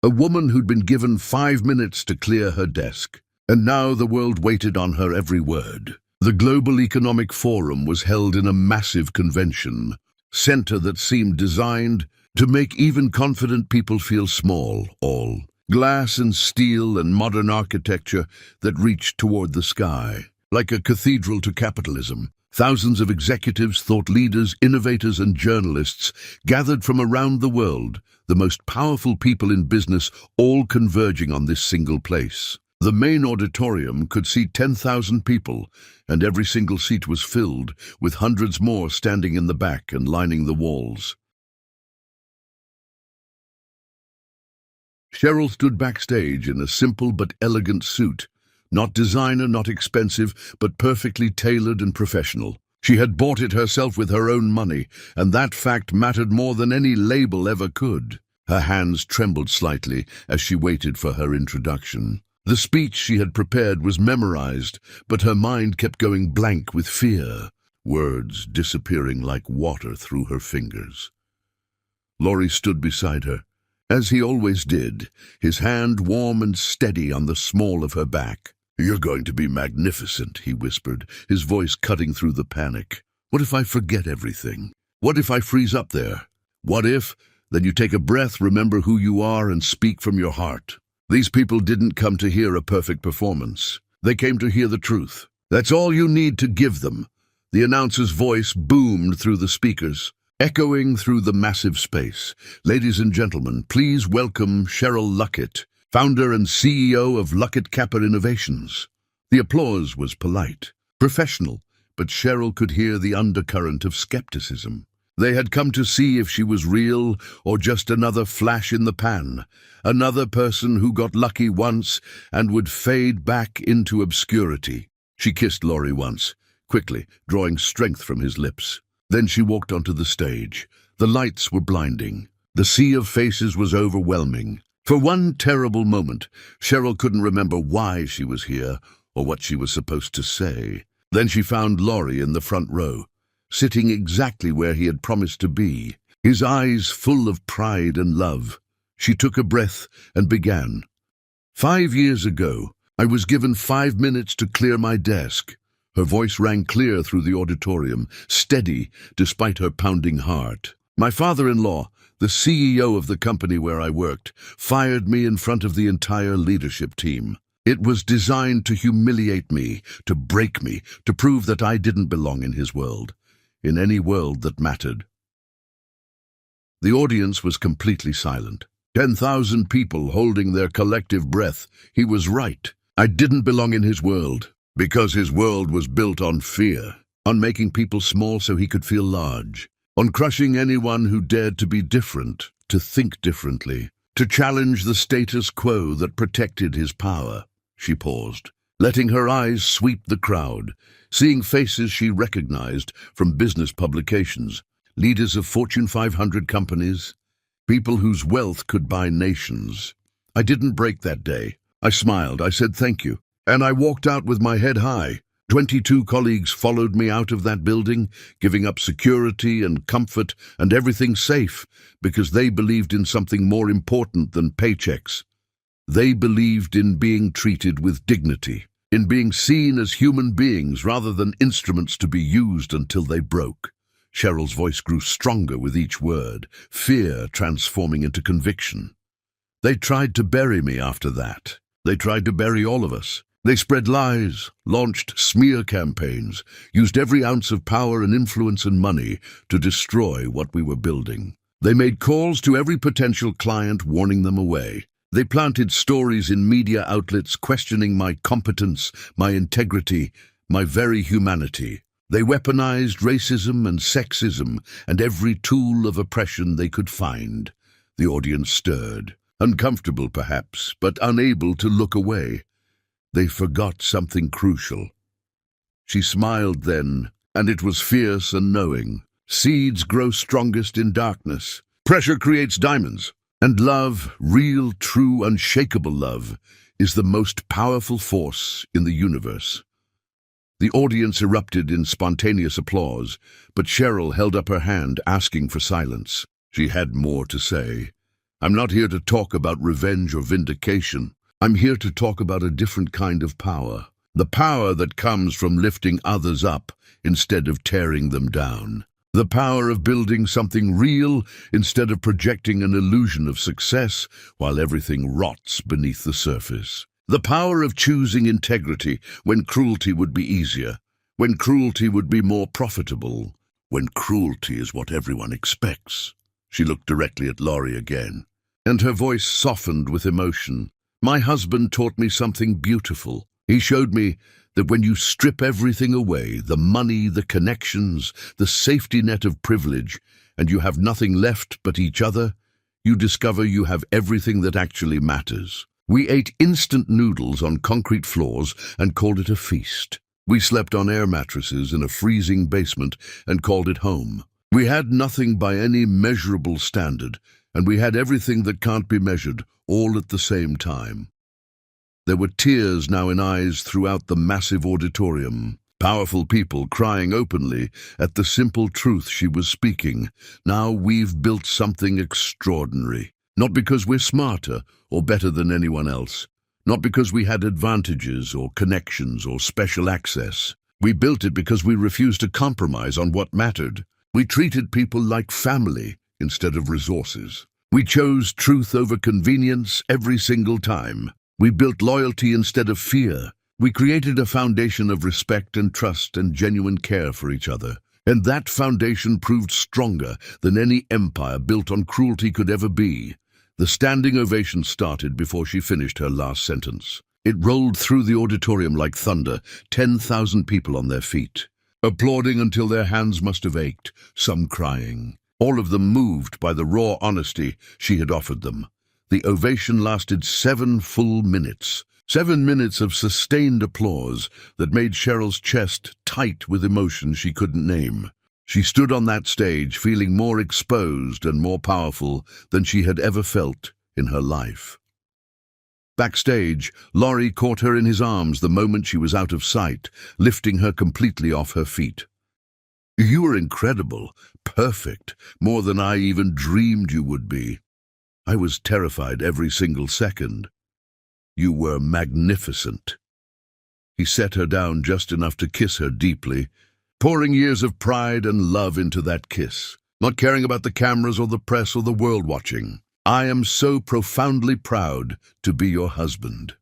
a woman who'd been given 5 minutes to clear her desk, and now the world waited on her every word. The Global Economic Forum was held in a massive convention center that seemed designed to make even confident people feel small, all glass and steel and modern architecture that reached toward the sky, like a cathedral to capitalism. Thousands of executives, thought leaders, innovators, and journalists gathered from around the world, the most powerful people in business, all converging on this single place. The main auditorium could seat 10,000 people, and every single seat was filled, with hundreds more standing in the back and lining the walls. Cheryl stood backstage in a simple but elegant suit, not designer, not expensive, but perfectly tailored and professional. She had bought it herself with her own money, and that fact mattered more than any label ever could. Her hands trembled slightly as she waited for her introduction. The speech she had prepared was memorized, but her mind kept going blank with fear, words disappearing like water through her fingers. Laurie stood beside her, as he always did, his hand warm and steady on the small of her back. "You're going to be magnificent," he whispered, his voice cutting through the panic. "What if I forget everything? What if I freeze up there? What if, then you take a breath, remember who you are, and speak from your heart?" These people didn't come to hear a perfect performance. They came to hear the truth. That's all you need to give them. The announcer's voice boomed through the speakers, echoing through the massive space. "Ladies and gentlemen, please welcome Cheryl Luckett, founder and CEO of Luckett Kappa Innovations." The applause was polite, professional, but Cheryl could hear the undercurrent of skepticism. They had come to see if she was real or just another flash in the pan, another person who got lucky once and would fade back into obscurity. She kissed Laurie once, quickly, drawing strength from his lips. Then she walked onto the stage. The lights were blinding. The sea of faces was overwhelming. For one terrible moment, Cheryl couldn't remember why she was here or what she was supposed to say. Then she found Laurie in the front row, sitting exactly where he had promised to be, his eyes full of pride and love. She took a breath and began. "5 years ago, I was given 5 minutes to clear my desk." Her voice rang clear through the auditorium, steady despite her pounding heart. "My father-in-law, the CEO of the company where I worked, fired me in front of the entire leadership team. It was designed to humiliate me, to break me, to prove that I didn't belong in his world, in any world that mattered." The audience was completely silent. 10,000 people holding their collective breath. He was right. I didn't belong in his world, because his world was built on fear, on making people small so he could feel large, on crushing anyone who dared to be different, to think differently, to challenge the status quo that protected his power. She paused, letting her eyes sweep the crowd, seeing faces she recognized from business publications, leaders of Fortune 500 companies, people whose wealth could buy nations. I didn't break that day. I smiled, I said thank you, and I walked out with my head high. 22 colleagues followed me out of that building, giving up security and comfort and everything safe because they believed in something more important than paychecks. They believed in being treated with dignity, in being seen as human beings rather than instruments to be used until they broke. Cheryl's voice grew stronger with each word, fear transforming into conviction. They tried to bury me after that. They tried to bury all of us. They spread lies, launched smear campaigns, used every ounce of power and influence and money to destroy what we were building. They made calls to every potential client, warning them away. They planted stories in media outlets questioning my competence, my integrity, my very humanity. They weaponized racism and sexism and every tool of oppression they could find. The audience stirred, uncomfortable perhaps, but unable to look away. They forgot something crucial. She smiled then, and it was fierce and knowing. Seeds grow strongest in darkness. Pressure creates diamonds. And love, real, true, unshakable love, is the most powerful force in the universe. The audience erupted in spontaneous applause, but Cheryl held up her hand, asking for silence. She had more to say. I'm not here to talk about revenge or vindication. I'm here to talk about a different kind of power. The power that comes from lifting others up instead of tearing them down. The power of building something real instead of projecting an illusion of success while everything rots beneath the surface. The power of choosing integrity when cruelty would be easier, when cruelty would be more profitable, when cruelty is what everyone expects. She looked directly at Laurie again, and her voice softened with emotion. My husband taught me something beautiful. He showed me that when you strip everything away, the money, the connections, the safety net of privilege, and you have nothing left but each other, you discover you have everything that actually matters. We ate instant noodles on concrete floors and called it a feast. We slept on air mattresses in a freezing basement and called it home. We had nothing by any measurable standard, and we had everything that can't be measured, all at the same time. There were tears now in eyes throughout the massive auditorium. Powerful people crying openly at the simple truth she was speaking. Now we've built something extraordinary. Not because we're smarter or better than anyone else. Not because we had advantages or connections or special access. We built it because we refused to compromise on what mattered. We treated people like family instead of resources. We chose truth over convenience every single time. We built loyalty instead of fear. We created a foundation of respect and trust and genuine care for each other. And that foundation proved stronger than any empire built on cruelty could ever be. The standing ovation started before she finished her last sentence. It rolled through the auditorium like thunder, 10,000 people on their feet, applauding until their hands must have ached, some crying. All of them moved by the raw honesty she had offered them. The ovation lasted 7 full minutes. 7 minutes of sustained applause that made Cheryl's chest tight with emotion she couldn't name. She stood on that stage feeling more exposed and more powerful than she had ever felt in her life. Backstage, Laurie caught her in his arms the moment she was out of sight, lifting her completely off her feet. You were incredible, perfect, more than I even dreamed you would be. I was terrified every single second. You were magnificent. He set her down just enough to kiss her deeply, pouring years of pride and love into that kiss, not caring about the cameras or the press or the world watching. I am so profoundly proud to be your husband.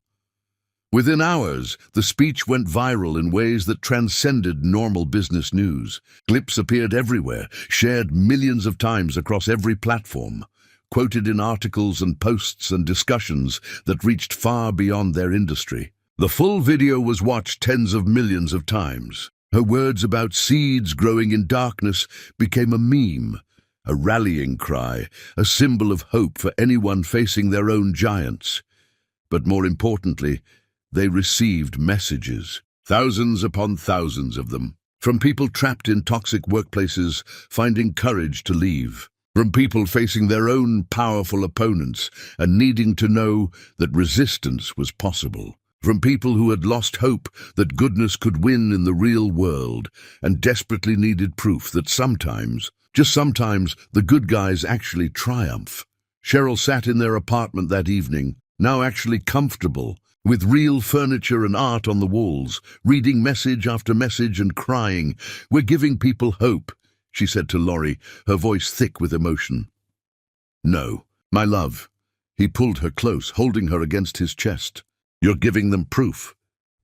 Within hours, the speech went viral in ways that transcended normal business news. Clips appeared everywhere, shared millions of times across every platform, quoted in articles and posts and discussions that reached far beyond their industry. The full video was watched tens of millions of times. Her words about seeds growing in darkness became a meme, a rallying cry, a symbol of hope for anyone facing their own giants. But more importantly, they received messages, thousands upon thousands of them, from people trapped in toxic workplaces finding courage to leave. from people facing their own powerful opponents and needing to know that resistance was possible, from people who had lost hope that goodness could win in the real world and desperately needed proof that sometimes, just sometimes, the good guys actually triumph. Cheryl sat in their apartment that evening, now actually comfortable, with real furniture and art on the walls, reading message after message and crying. "We're giving people hope," she said to Laurie, her voice thick with emotion. "No, my love." He pulled her close, holding her against his chest. "You're giving them proof.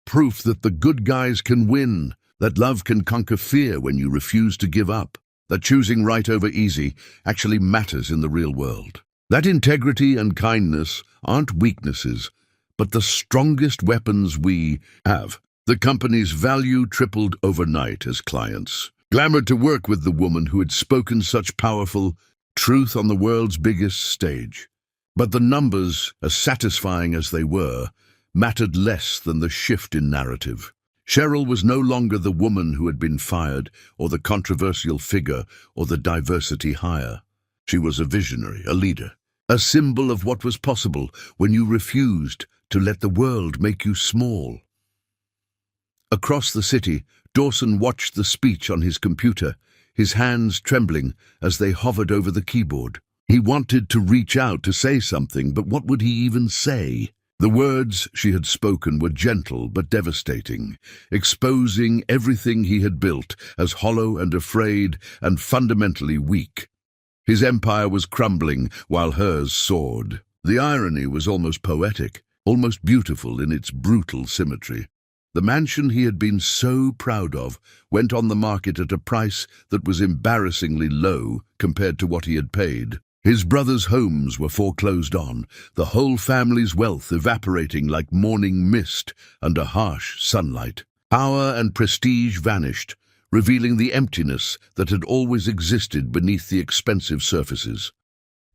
Proof that the good guys can win, that love can conquer fear when you refuse to give up, that choosing right over easy actually matters in the real world. That integrity and kindness aren't weaknesses, but the strongest weapons we have." The company's value tripled overnight as clients glamored to work with the woman who had spoken such powerful truth on the world's biggest stage. But the numbers, as satisfying as they were, mattered less than the shift in narrative. Cheryl was no longer the woman who had been fired, or the controversial figure, or the diversity hire. She was a visionary, a leader, a symbol of what was possible when you refused to let the world make you small. Across the city, Dawson watched the speech on his computer, his hands trembling as they hovered over the keyboard. He wanted to reach out to say something, but what would he even say? The words she had spoken were gentle but devastating, exposing everything he had built as hollow and afraid and fundamentally weak. His empire was crumbling while hers soared. The irony was almost poetic, almost beautiful in its brutal symmetry. The mansion he had been so proud of went on the market at a price that was embarrassingly low compared to what he had paid. His brothers' homes were foreclosed on, the whole family's wealth evaporating like morning mist under harsh sunlight. Power and prestige vanished, revealing the emptiness that had always existed beneath the expensive surfaces.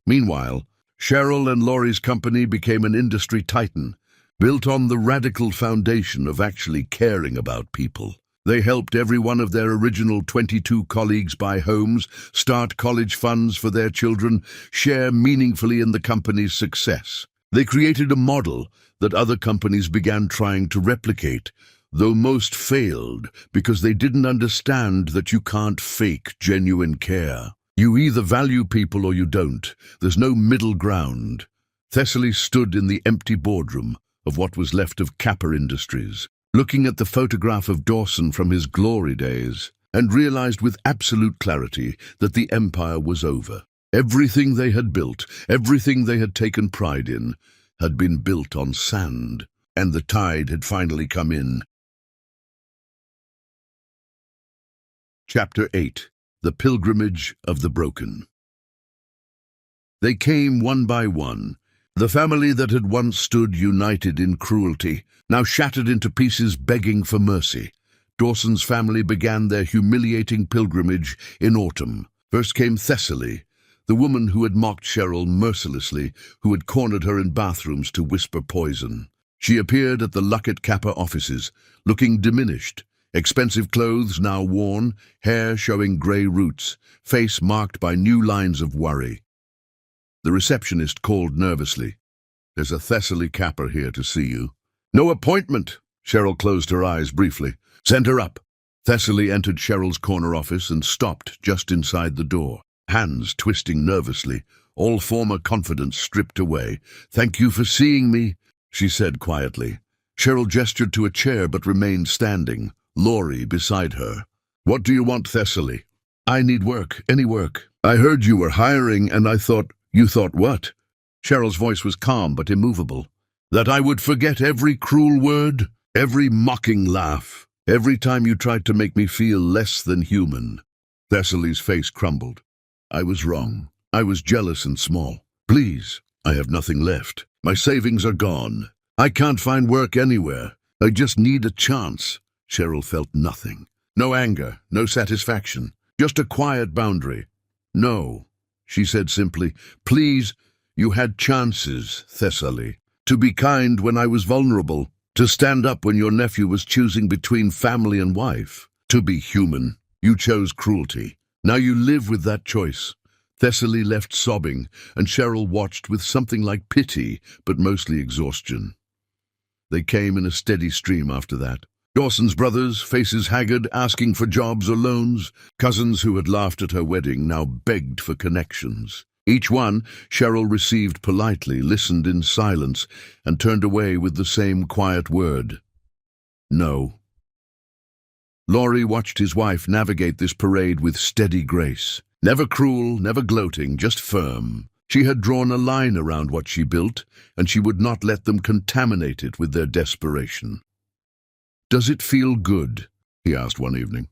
Meanwhile, Cheryl and Laurie's company became an industry titan, built on the radical foundation of actually caring about people. They helped every one of their original 22 colleagues buy homes, start college funds for their children, share meaningfully in the company's success. They created a model that other companies began trying to replicate, though most failed because they didn't understand that you can't fake genuine care. You either value people or you don't. There's no middle ground. Thessaly stood in the empty boardroom of what was left of Kappa Industries, looking at the photograph of Dawson from his glory days, and realized with absolute clarity that the empire was over. Everything they had built, everything they had taken pride in, had been built on sand, and the tide had finally come in. Chapter 8. The Pilgrimage of the Broken. They came one by one. The family that had once stood united in cruelty, now shattered into pieces begging for mercy. Dawson's family began their humiliating pilgrimage in autumn. First came Thessaly, the woman who had mocked Cheryl mercilessly, who had cornered her in bathrooms to whisper poison. She appeared at the Luckett Kappa offices, looking diminished, expensive clothes now worn, hair showing grey roots, face marked by new lines of worry. The receptionist called nervously. "There's a Thessaly Kappa here to see you." "No appointment." Cheryl closed her eyes briefly. "Send her up." Thessaly entered Cheryl's corner office and stopped just inside the door, hands twisting nervously, all former confidence stripped away. "Thank you for seeing me," she said quietly. Cheryl gestured to a chair but remained standing, Laurie beside her. "What do you want, Thessaly?" "I need work, any work. I heard you were hiring and I thought..." "You thought what?" Cheryl's voice was calm but immovable. "That I would forget every cruel word, every mocking laugh, every time you tried to make me feel less than human." Thessaly's face crumbled. "I was wrong. I was jealous and small. Please, I have nothing left. My savings are gone. I can't find work anywhere. I just need a chance." Cheryl felt nothing. No anger, no satisfaction, just a quiet boundary. "No," she said simply. "Please, you had chances, Thessaly. To be kind when I was vulnerable, to stand up when your nephew was choosing between family and wife, to be human. You chose cruelty. Now you live with that choice. Thessaly left sobbing, and Cheryl watched with something like pity, but mostly exhaustion. They came in a steady stream after that. Dawson's brothers, faces haggard, asking for jobs or loans. Cousins who had laughed at her wedding now begged for connections. Each one, Cheryl received politely, listened in silence, and turned away with the same quiet word: no. Laurie watched his wife navigate this parade with steady grace. Never cruel, never gloating, just firm. She had drawn a line around what she built, and she would not let them contaminate it with their desperation. "Does it feel good?" he asked one evening.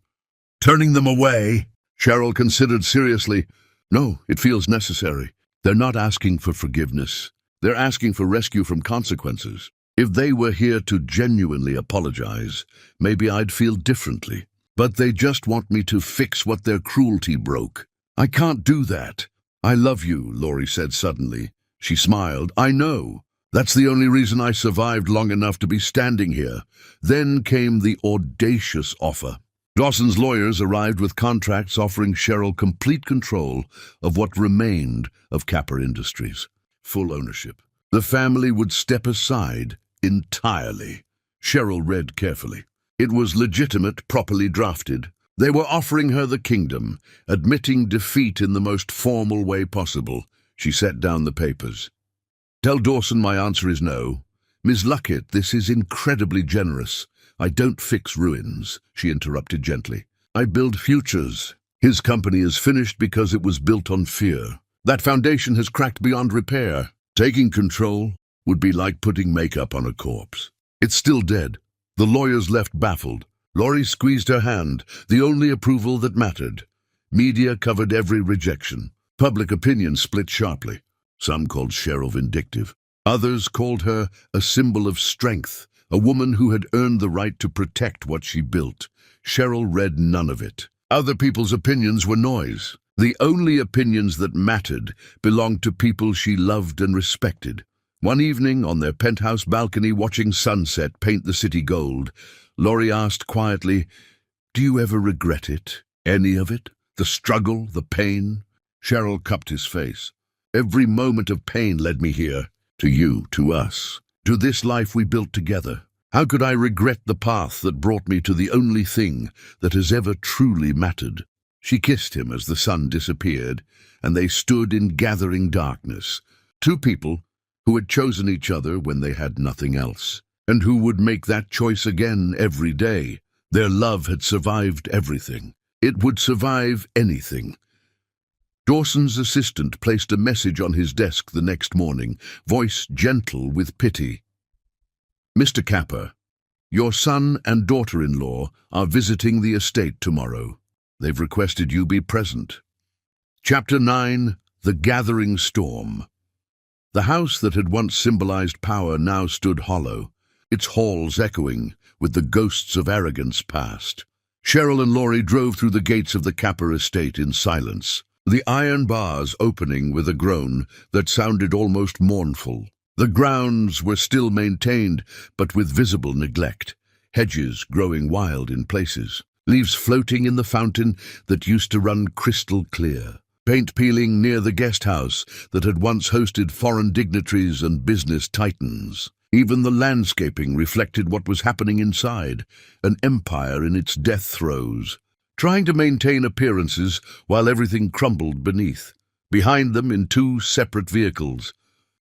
"Turning them away?" Cheryl considered seriously. "No, it feels necessary. They're not asking for forgiveness. They're asking for rescue from consequences. If they were here to genuinely apologize, maybe I'd feel differently. But they just want me to fix what their cruelty broke. I can't do that." "I love you," Laurie said suddenly. She smiled. "I know. That's the only reason I survived long enough to be standing here." Then came the audacious offer. Dawson's lawyers arrived with contracts offering Cheryl complete control of what remained of Kappa Industries. Full ownership. The family would step aside entirely. Cheryl read carefully. It was legitimate, properly drafted. They were offering her the kingdom, admitting defeat in the most formal way possible. She set down the papers. "Tell Dawson my answer is no." "Ms. Luckett, this is incredibly generous." "I don't fix ruins," she interrupted gently. "I build futures. His company is finished because it was built on fear. That foundation has cracked beyond repair. Taking control would be like putting makeup on a corpse. It's still dead." The lawyers left baffled. Laurie squeezed her hand, the only approval that mattered. Media covered every rejection. Public opinion split sharply. Some called Cheryl vindictive. Others called her a symbol of strength, a woman who had earned the right to protect what she built. Cheryl read none of it. Other people's opinions were noise. The only opinions that mattered belonged to people she loved and respected. One evening, on their penthouse balcony watching sunset paint the city gold, Laurie asked quietly, "Do you ever regret it? Any of it? The struggle, the pain?" Cheryl cupped his face. "Every moment of pain led me here. To you, to us, to this life we built together. How could I regret the path that brought me to the only thing that has ever truly mattered?" She kissed him as the sun disappeared, and they stood in gathering darkness. Two people who had chosen each other when they had nothing else, and who would make that choice again every day. Their love had survived everything. It would survive anything. Dawson's assistant placed a message on his desk the next morning, voice gentle with pity. "Mr. Kappa, your son and daughter-in-law are visiting the estate tomorrow. They've requested you be present." Chapter 9, The Gathering Storm. The house that had once symbolized power now stood hollow, its halls echoing with the ghosts of arrogance past. Cheryl and Laurie drove through the gates of the Kappa estate in silence, the iron bars opening with a groan that sounded almost mournful. The grounds were still maintained, but with visible neglect, hedges growing wild in places, leaves floating in the fountain that used to run crystal clear, paint peeling near the guest house that had once hosted foreign dignitaries and business titans. Even the landscaping reflected what was happening inside, an empire in its death throes, trying to maintain appearances while everything crumbled beneath. Behind them, in two separate vehicles,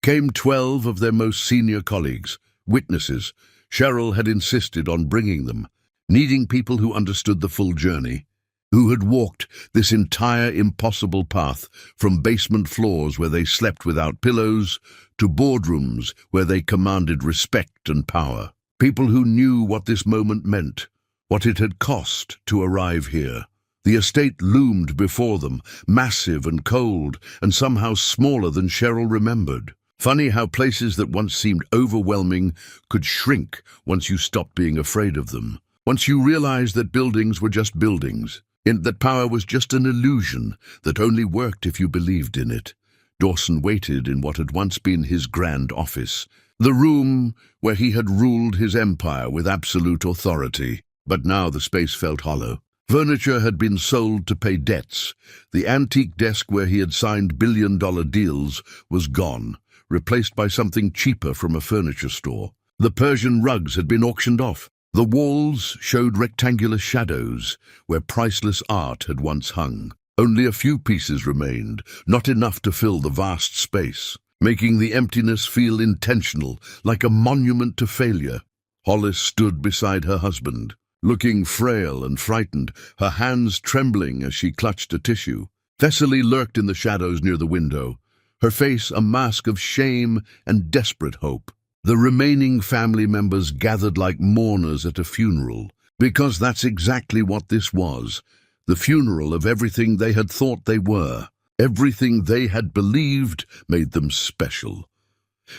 came 12 of their most senior colleagues, witnesses. Cheryl had insisted on bringing them, needing people who understood the full journey, who had walked this entire impossible path from basement floors where they slept without pillows to boardrooms where they commanded respect and power. People who knew what this moment meant, what it had cost to arrive here. The estate loomed before them, massive and cold, and somehow smaller than Cheryl remembered. Funny how places that once seemed overwhelming could shrink once you stopped being afraid of them. Once you realized that buildings were just buildings, that power was just an illusion that only worked if you believed in it. Dawson waited in what had once been his grand office, the room where he had ruled his empire with absolute authority. But now the space felt hollow. Furniture had been sold to pay debts. The antique desk where he had signed billion-dollar deals was gone, replaced by something cheaper from a furniture store. The Persian rugs had been auctioned off. The walls showed rectangular shadows where priceless art had once hung. Only a few pieces remained, not enough to fill the vast space, making the emptiness feel intentional, like a monument to failure. Hollis stood beside her husband, looking frail and frightened, her hands trembling as she clutched a tissue. Thessaly lurked in the shadows near the window, her face a mask of shame and desperate hope. The remaining family members gathered like mourners at a funeral, because that's exactly what this was, the funeral of everything they had thought they were. Everything they had believed made them special.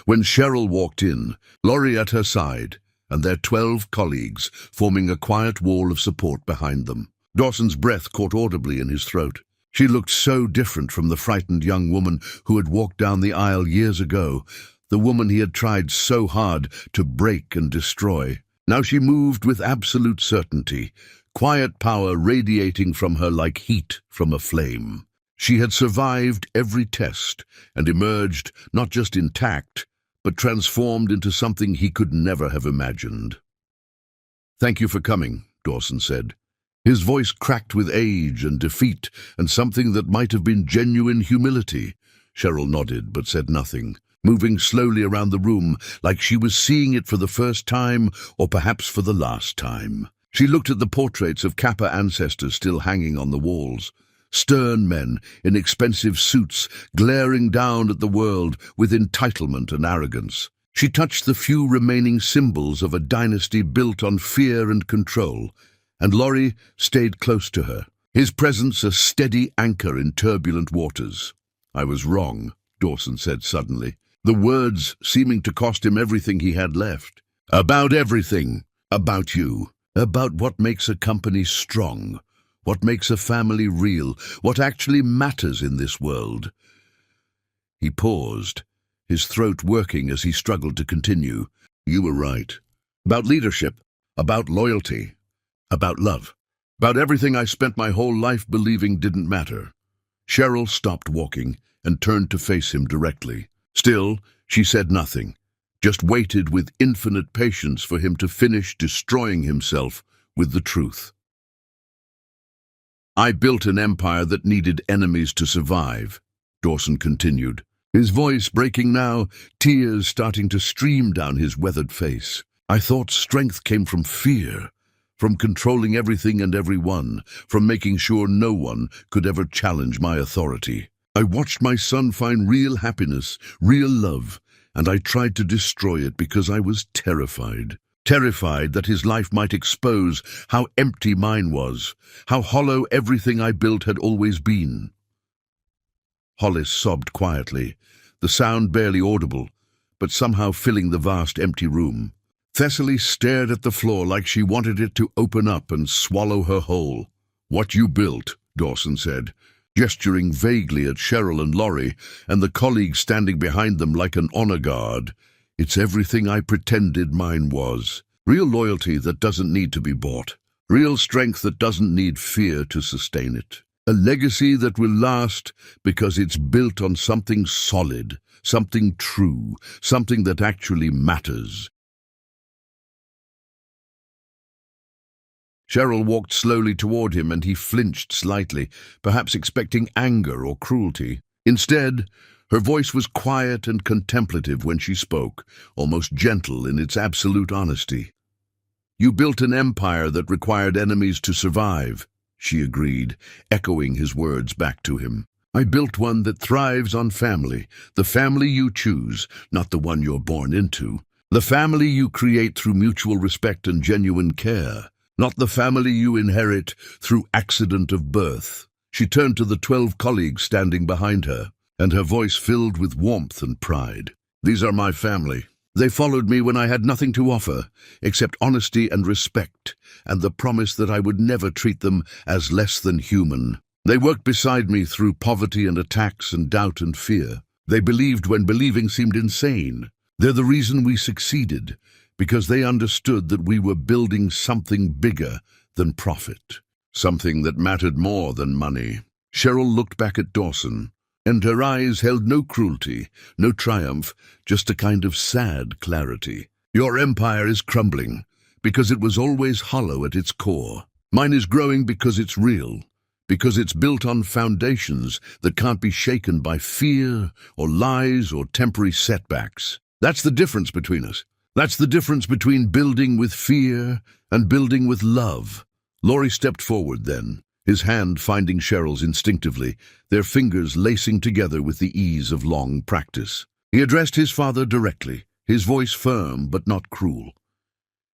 When Cheryl walked in, Laurie at her side, and their 12 colleagues forming a quiet wall of support behind them. Dawson's breath caught audibly in his throat. She looked so different from the frightened young woman who had walked down the aisle years ago, the woman he had tried so hard to break and destroy. Now she moved with absolute certainty, quiet power radiating from her like heat from a flame. She had survived every test and emerged not just intact, but transformed into something he could never have imagined. "Thank you for coming," Dawson said. His voice cracked with age and defeat and something that might have been genuine humility. Cheryl nodded but said nothing, moving slowly around the room like she was seeing it for the first time or perhaps for the last time. She looked at the portraits of Kappa ancestors still hanging on the walls. Stern men in expensive suits glaring down at the world with entitlement and arrogance. She touched the few remaining symbols of a dynasty built on fear and control, and Laurie stayed close to her, his presence a steady anchor in turbulent waters. "I was wrong," Dawson said suddenly, the words seeming to cost him everything he had left. "About everything. About you. About what makes a company strong. What makes a family real, what actually matters in this world." He paused, his throat working as he struggled to continue. "You were right. About leadership, about loyalty, about love, about everything I spent my whole life believing didn't matter." Cheryl stopped walking and turned to face him directly. Still, she said nothing, just waited with infinite patience for him to finish destroying himself with the truth. "I built an empire that needed enemies to survive," Dawson continued, his voice breaking now, tears starting to stream down his weathered face. "I thought strength came from fear, from controlling everything and everyone, from making sure no one could ever challenge my authority. I watched my son find real happiness, real love, and I tried to destroy it because I was terrified. Terrified that his life might expose how empty mine was, how hollow everything I built had always been." Hollis sobbed quietly, the sound barely audible, but somehow filling the vast empty room. Thessaly stared at the floor like she wanted it to open up and swallow her whole. "What you built," Dawson said, gesturing vaguely at Cheryl and Laurie and the colleagues standing behind them like an honor guard. "It's everything I pretended mine was. Real loyalty that doesn't need to be bought. Real strength that doesn't need fear to sustain it. A legacy that will last because it's built on something solid, something true, something that actually matters." Cheryl walked slowly toward him and he flinched slightly, perhaps expecting anger or cruelty. Instead, her voice was quiet and contemplative when she spoke, almost gentle in its absolute honesty. "You built an empire that required enemies to survive," she agreed, echoing his words back to him. "I built one that thrives on family, the family you choose, not the one you're born into. The family you create through mutual respect and genuine care, not the family you inherit through accident of birth." She turned to the 12 colleagues standing behind her, and her voice filled with warmth and pride. "These are my family. They followed me when I had nothing to offer, except honesty and respect, and the promise that I would never treat them as less than human. They worked beside me through poverty and attacks and doubt and fear. They believed when believing seemed insane. They're the reason we succeeded, because they understood that we were building something bigger than profit. something that mattered more than money. Cheryl looked back at Dawson, and her eyes held no cruelty, no triumph, just a kind of sad clarity. Your empire is crumbling, because it was always hollow at its core. Mine is growing because it's real, because it's built on foundations that can't be shaken by fear or lies or temporary setbacks. That's the difference between us. That's the difference between building with fear and building with love. Laurie stepped forward then, his hand finding Cheryl's instinctively, their fingers lacing together with the ease of long practice. He addressed his father directly, his voice firm but not cruel.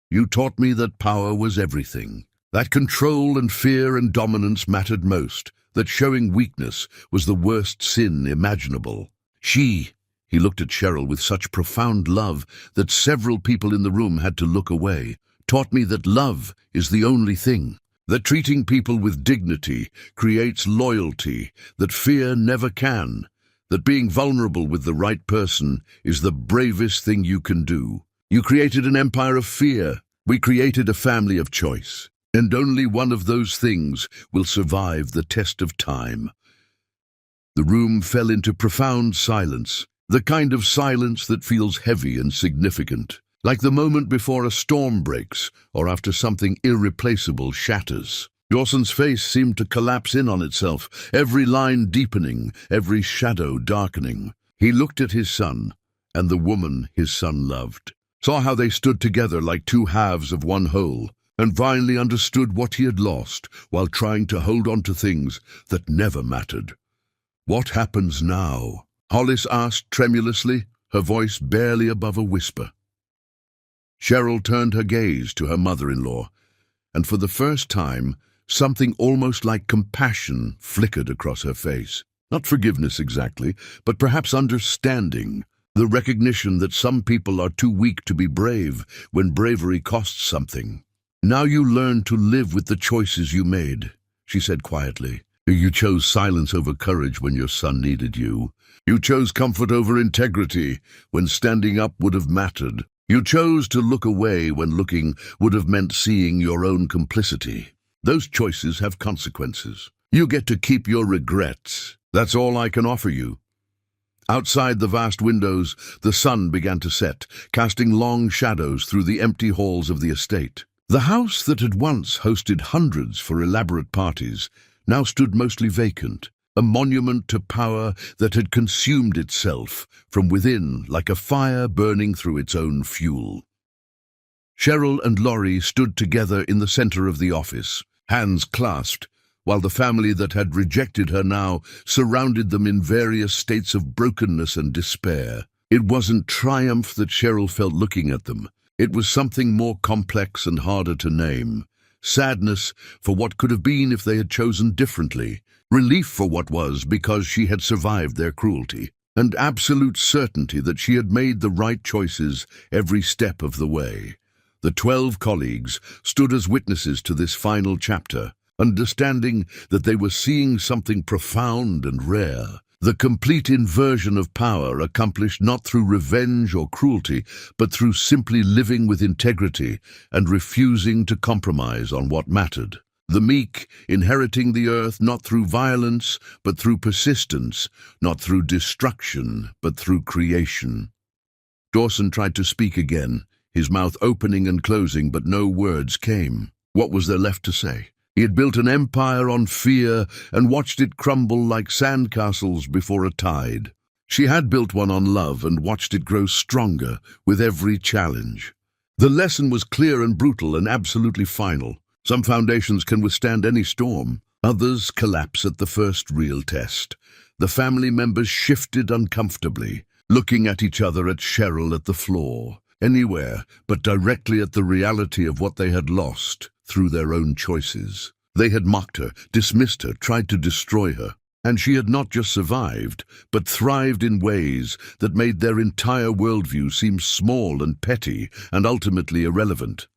You taught me that power was everything, that control and fear and dominance mattered most, that showing weakness was the worst sin imaginable. He looked at Cheryl with such profound love that several people in the room had to look away, taught me that love is the only thing, that treating people with dignity creates loyalty, that fear never can, that being vulnerable with the right person is the bravest thing you can do. You created an empire of fear. We created a family of choice, and only one of those things will survive the test of time. The room fell into profound silence, the kind of silence that feels heavy and significant, like the moment before a storm breaks or after something irreplaceable shatters. Dawson's face seemed to collapse in on itself, every line deepening, every shadow darkening. He looked at his son, and the woman his son loved, saw how they stood together like two halves of one whole, and finally understood what he had lost while trying to hold on to things that never mattered. What happens now? Hollis asked tremulously, her voice barely above a whisper. Cheryl turned her gaze to her mother-in-law, and for the first time, something almost like compassion flickered across her face. Not forgiveness exactly, but perhaps understanding, the recognition that some people are too weak to be brave when bravery costs something. Now you learn to live with the choices you made, she said quietly. You chose silence over courage when your son needed you. You chose comfort over integrity when standing up would have mattered. You chose to look away when looking would have meant seeing your own complicity. Those choices have consequences. You get to keep your regrets. That's all I can offer you. Outside the vast windows, the sun began to set, casting long shadows through the empty halls of the estate. The house that had once hosted hundreds for elaborate parties now stood mostly vacant, a monument to power that had consumed itself from within like a fire burning through its own fuel. Cheryl and Laurie stood together in the center of the office, hands clasped, while the family that had rejected her now surrounded them in various states of brokenness and despair. It wasn't triumph that Cheryl felt looking at them. It was something more complex and harder to name. Sadness for what could have been if they had chosen differently, relief for what was because she had survived their cruelty, and absolute certainty that she had made the right choices every step of the way. The 12 colleagues stood as witnesses to this final chapter, understanding that they were seeing something profound and rare. The complete inversion of power accomplished not through revenge or cruelty, but through simply living with integrity and refusing to compromise on what mattered. The meek inheriting the earth not through violence, but through persistence, not through destruction, but through creation. Dawson tried to speak again, his mouth opening and closing, but no words came. What was there left to say? He had built an empire on fear and watched it crumble like sandcastles before a tide. She had built one on love and watched it grow stronger with every challenge. The lesson was clear and brutal and absolutely final. Some foundations can withstand any storm. Others collapse at the first real test. The family members shifted uncomfortably, looking at each other, at Cheryl, at the floor, anywhere but directly at the reality of what they had lost through their own choices. They had mocked her, dismissed her, tried to destroy her, and she had not just survived, but thrived in ways that made their entire worldview seem small and petty and ultimately irrelevant.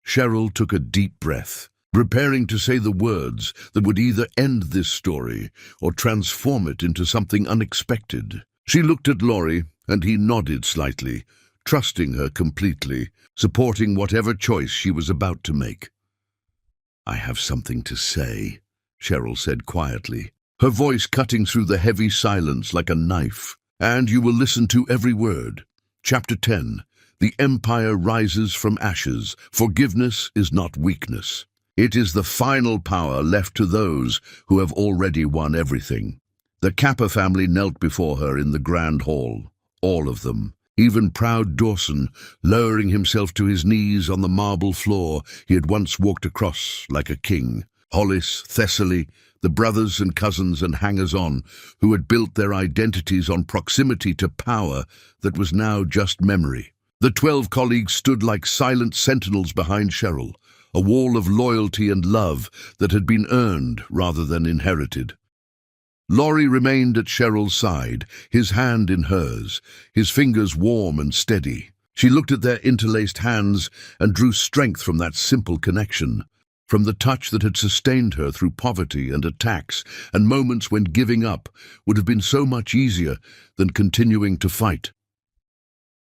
Cheryl took a deep breath, preparing to say the words that would either end this story or transform it into something unexpected. She looked at Laurie, and he nodded slightly, trusting her completely, supporting whatever choice she was about to make. I have something to say, Cheryl said quietly, her voice cutting through the heavy silence like a knife. And you will listen to every word. Chapter 10. The Empire rises from ashes. Forgiveness is not weakness. It is the final power left to those who have already won everything. The Kappa family knelt before her in the grand hall. All of them. Even proud Dawson, lowering himself to his knees on the marble floor he had once walked across like a king. Hollis, Thessaly, the brothers and cousins and hangers-on who had built their identities on proximity to power that was now just memory. The 12 colleagues stood like silent sentinels behind Cheryl, a wall of loyalty and love that had been earned rather than inherited. Laurie remained at Cheryl's side, his hand in hers, his fingers warm and steady. She looked at their interlaced hands and drew strength from that simple connection, from the touch that had sustained her through poverty and attacks and moments when giving up would have been so much easier than continuing to fight.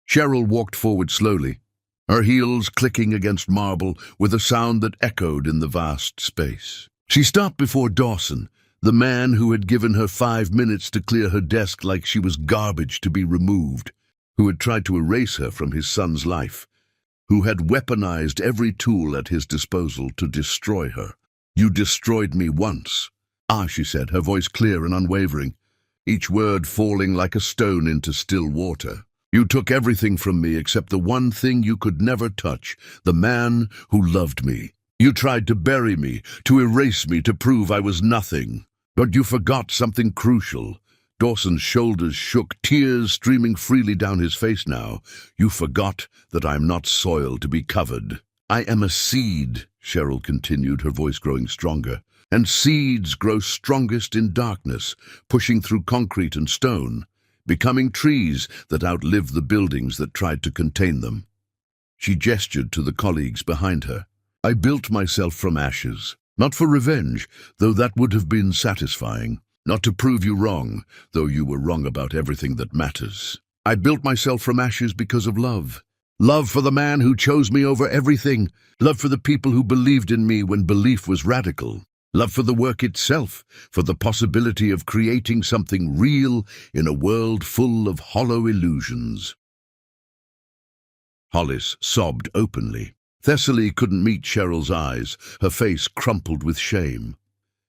Cheryl walked forward slowly, her heels clicking against marble with a sound that echoed in the vast space. She stopped before Dawson, the man who had given her 5 minutes to clear her desk like she was garbage to be removed, who had tried to erase her from his son's life, who had weaponized every tool at his disposal to destroy her. You destroyed me once. Ah, she said, her voice clear and unwavering, each word falling like a stone into still water. You took everything from me except the one thing you could never touch, the man who loved me. You tried to bury me, to erase me, to prove I was nothing. But you forgot something crucial. Dawson's shoulders shook, tears streaming freely down his face now. You forgot that I am not soil to be covered. I am a seed, Cheryl continued, her voice growing stronger. And seeds grow strongest in darkness, pushing through concrete and stone, becoming trees that outlive the buildings that tried to contain them. She gestured to the colleagues behind her. I built myself from ashes, not for revenge, though that would have been satisfying. Not to prove you wrong, though you were wrong about everything that matters. I built myself from ashes because of love. Love for the man who chose me over everything. Love for the people who believed in me when belief was radical. Love for the work itself, for the possibility of creating something real in a world full of hollow illusions. Hollis sobbed openly. Thessaly couldn't meet Cheryl's eyes, her face crumpled with shame.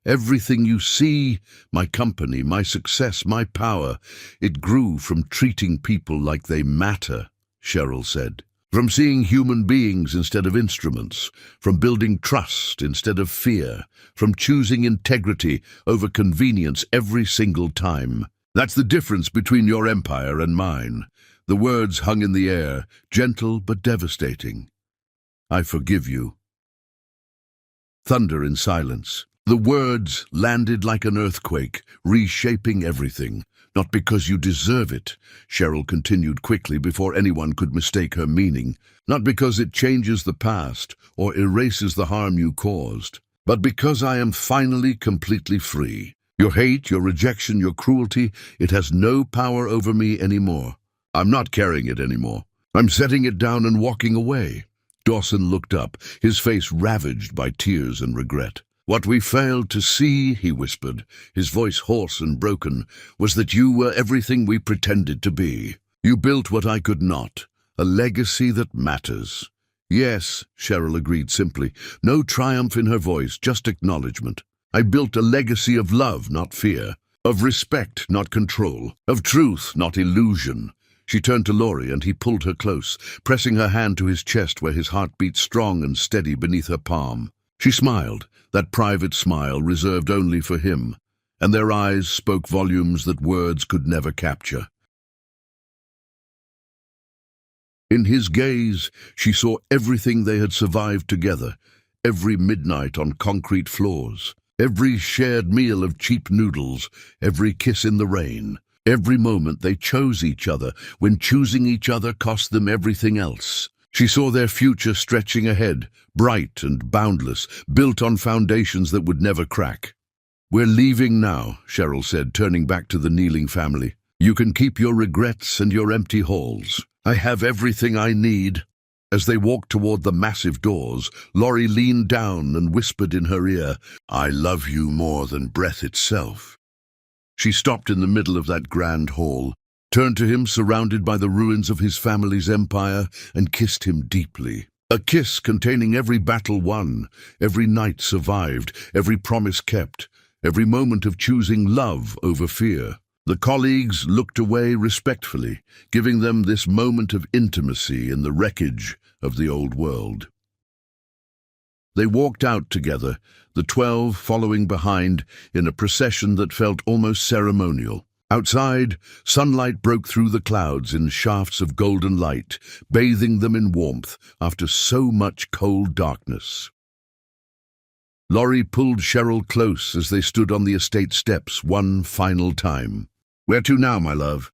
Everything you see, my company, my success, my power, it grew from treating people like they matter, Cheryl said. From seeing human beings instead of instruments, from building trust instead of fear, from choosing integrity over convenience every single time. That's the difference between your empire and mine. The words hung in the air, gentle but devastating. I forgive you. Thunder in silence. The words landed like an earthquake, reshaping everything. Not because you deserve it, Cheryl continued quickly before anyone could mistake her meaning. Not because it changes the past or erases the harm you caused, but because I am finally completely free. Your hate, your rejection, your cruelty, it has no power over me anymore. I'm not carrying it anymore. I'm setting it down and walking away. Dawson looked up, his face ravaged by tears and regret. What we failed to see, he whispered, his voice hoarse and broken, was that you were everything we pretended to be. You built what I could not, a legacy that matters. Yes, Cheryl agreed simply, no triumph in her voice, just acknowledgement. I built a legacy of love, not fear, of respect, not control, of truth, not illusion. She turned to Laurie and he pulled her close, pressing her hand to his chest where his heart beat strong and steady beneath her palm. She smiled, that private smile reserved only for him, and their eyes spoke volumes that words could never capture. In his gaze, she saw everything they had survived together, every midnight on concrete floors, every shared meal of cheap noodles, every kiss in the rain, every moment they chose each other, when choosing each other cost them everything else. She saw their future stretching ahead, bright and boundless, built on foundations that would never crack. We're leaving now, Cheryl said, turning back to the kneeling family. You can keep your regrets and your empty halls. I have everything I need. As they walked toward the massive doors, Laurie leaned down and whispered in her ear, "I love you more than breath itself." She stopped in the middle of that grand hall, turned to him surrounded by the ruins of his family's empire, and kissed him deeply. A kiss containing every battle won, every night survived, every promise kept, every moment of choosing love over fear. The colleagues looked away respectfully, giving them this moment of intimacy in the wreckage of the old world. They walked out together, the 12 following behind in a procession that felt almost ceremonial. Outside, sunlight broke through the clouds in shafts of golden light, bathing them in warmth after so much cold darkness. Laurie pulled Cheryl close as they stood on the estate steps one final time. "Where to now, my love?"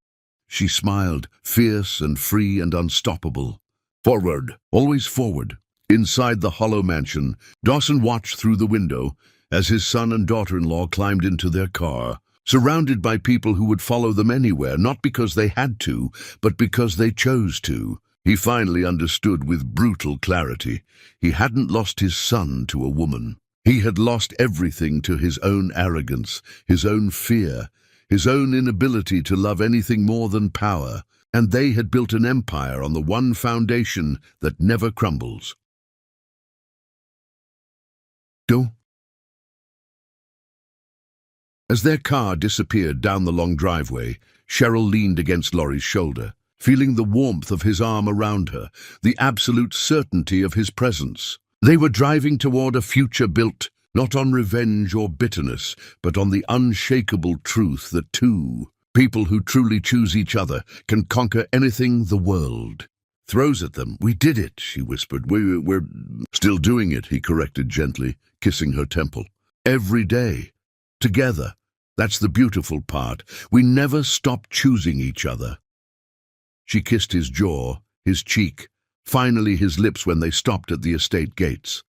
She smiled, fierce and free and unstoppable. "Forward, always forward." Inside the hollow mansion, Dawson watched through the window as his son and daughter-in-law climbed into their car, surrounded by people who would follow them anywhere, not because they had to, but because they chose to. He finally understood with brutal clarity. He hadn't lost his son to a woman. He had lost everything to his own arrogance, his own fear, his own inability to love anything more than power, and they had built an empire on the one foundation that never crumbles. As their car disappeared down the long driveway, Cheryl leaned against Laurie's shoulder, feeling the warmth of his arm around her, the absolute certainty of his presence. They were driving toward a future built not on revenge or bitterness, but on the unshakable truth that two people who truly choose each other can conquer anything the world throws at them. "We did it," she whispered. We're still doing it," he corrected gently, kissing her temple. "Every day. Together. That's the beautiful part. We never stop choosing each other." She kissed his jaw, his cheek, finally his lips when they stopped at the estate gates.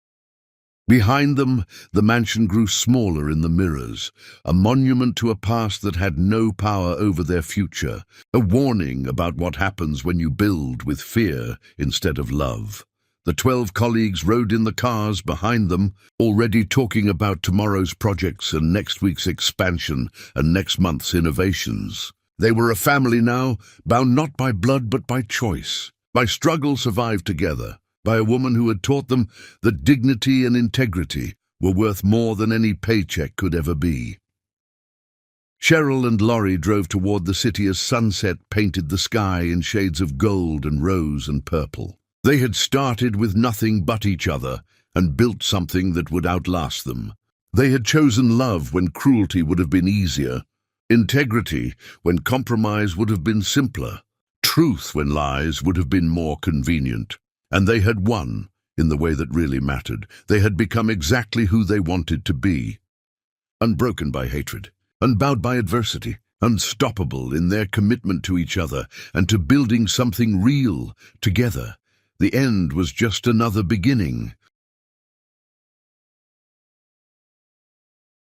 Behind them, the mansion grew smaller in the mirrors, a monument to a past that had no power over their future, a warning about what happens when you build with fear instead of love. The 12 colleagues rode in the cars behind them, already talking about tomorrow's projects and next week's expansion and next month's innovations. They were a family now, bound not by blood but by choice, by struggle survived together, by a woman who had taught them that dignity and integrity were worth more than any paycheck could ever be. Cheryl and Laurie drove toward the city as sunset painted the sky in shades of gold and rose and purple. They had started with nothing but each other and built something that would outlast them. They had chosen love when cruelty would have been easier, integrity when compromise would have been simpler, truth when lies would have been more convenient. And they had won in the way that really mattered. They had become exactly who they wanted to be. Unbroken by hatred, unbowed by adversity, unstoppable in their commitment to each other and to building something real together. The end was just another beginning,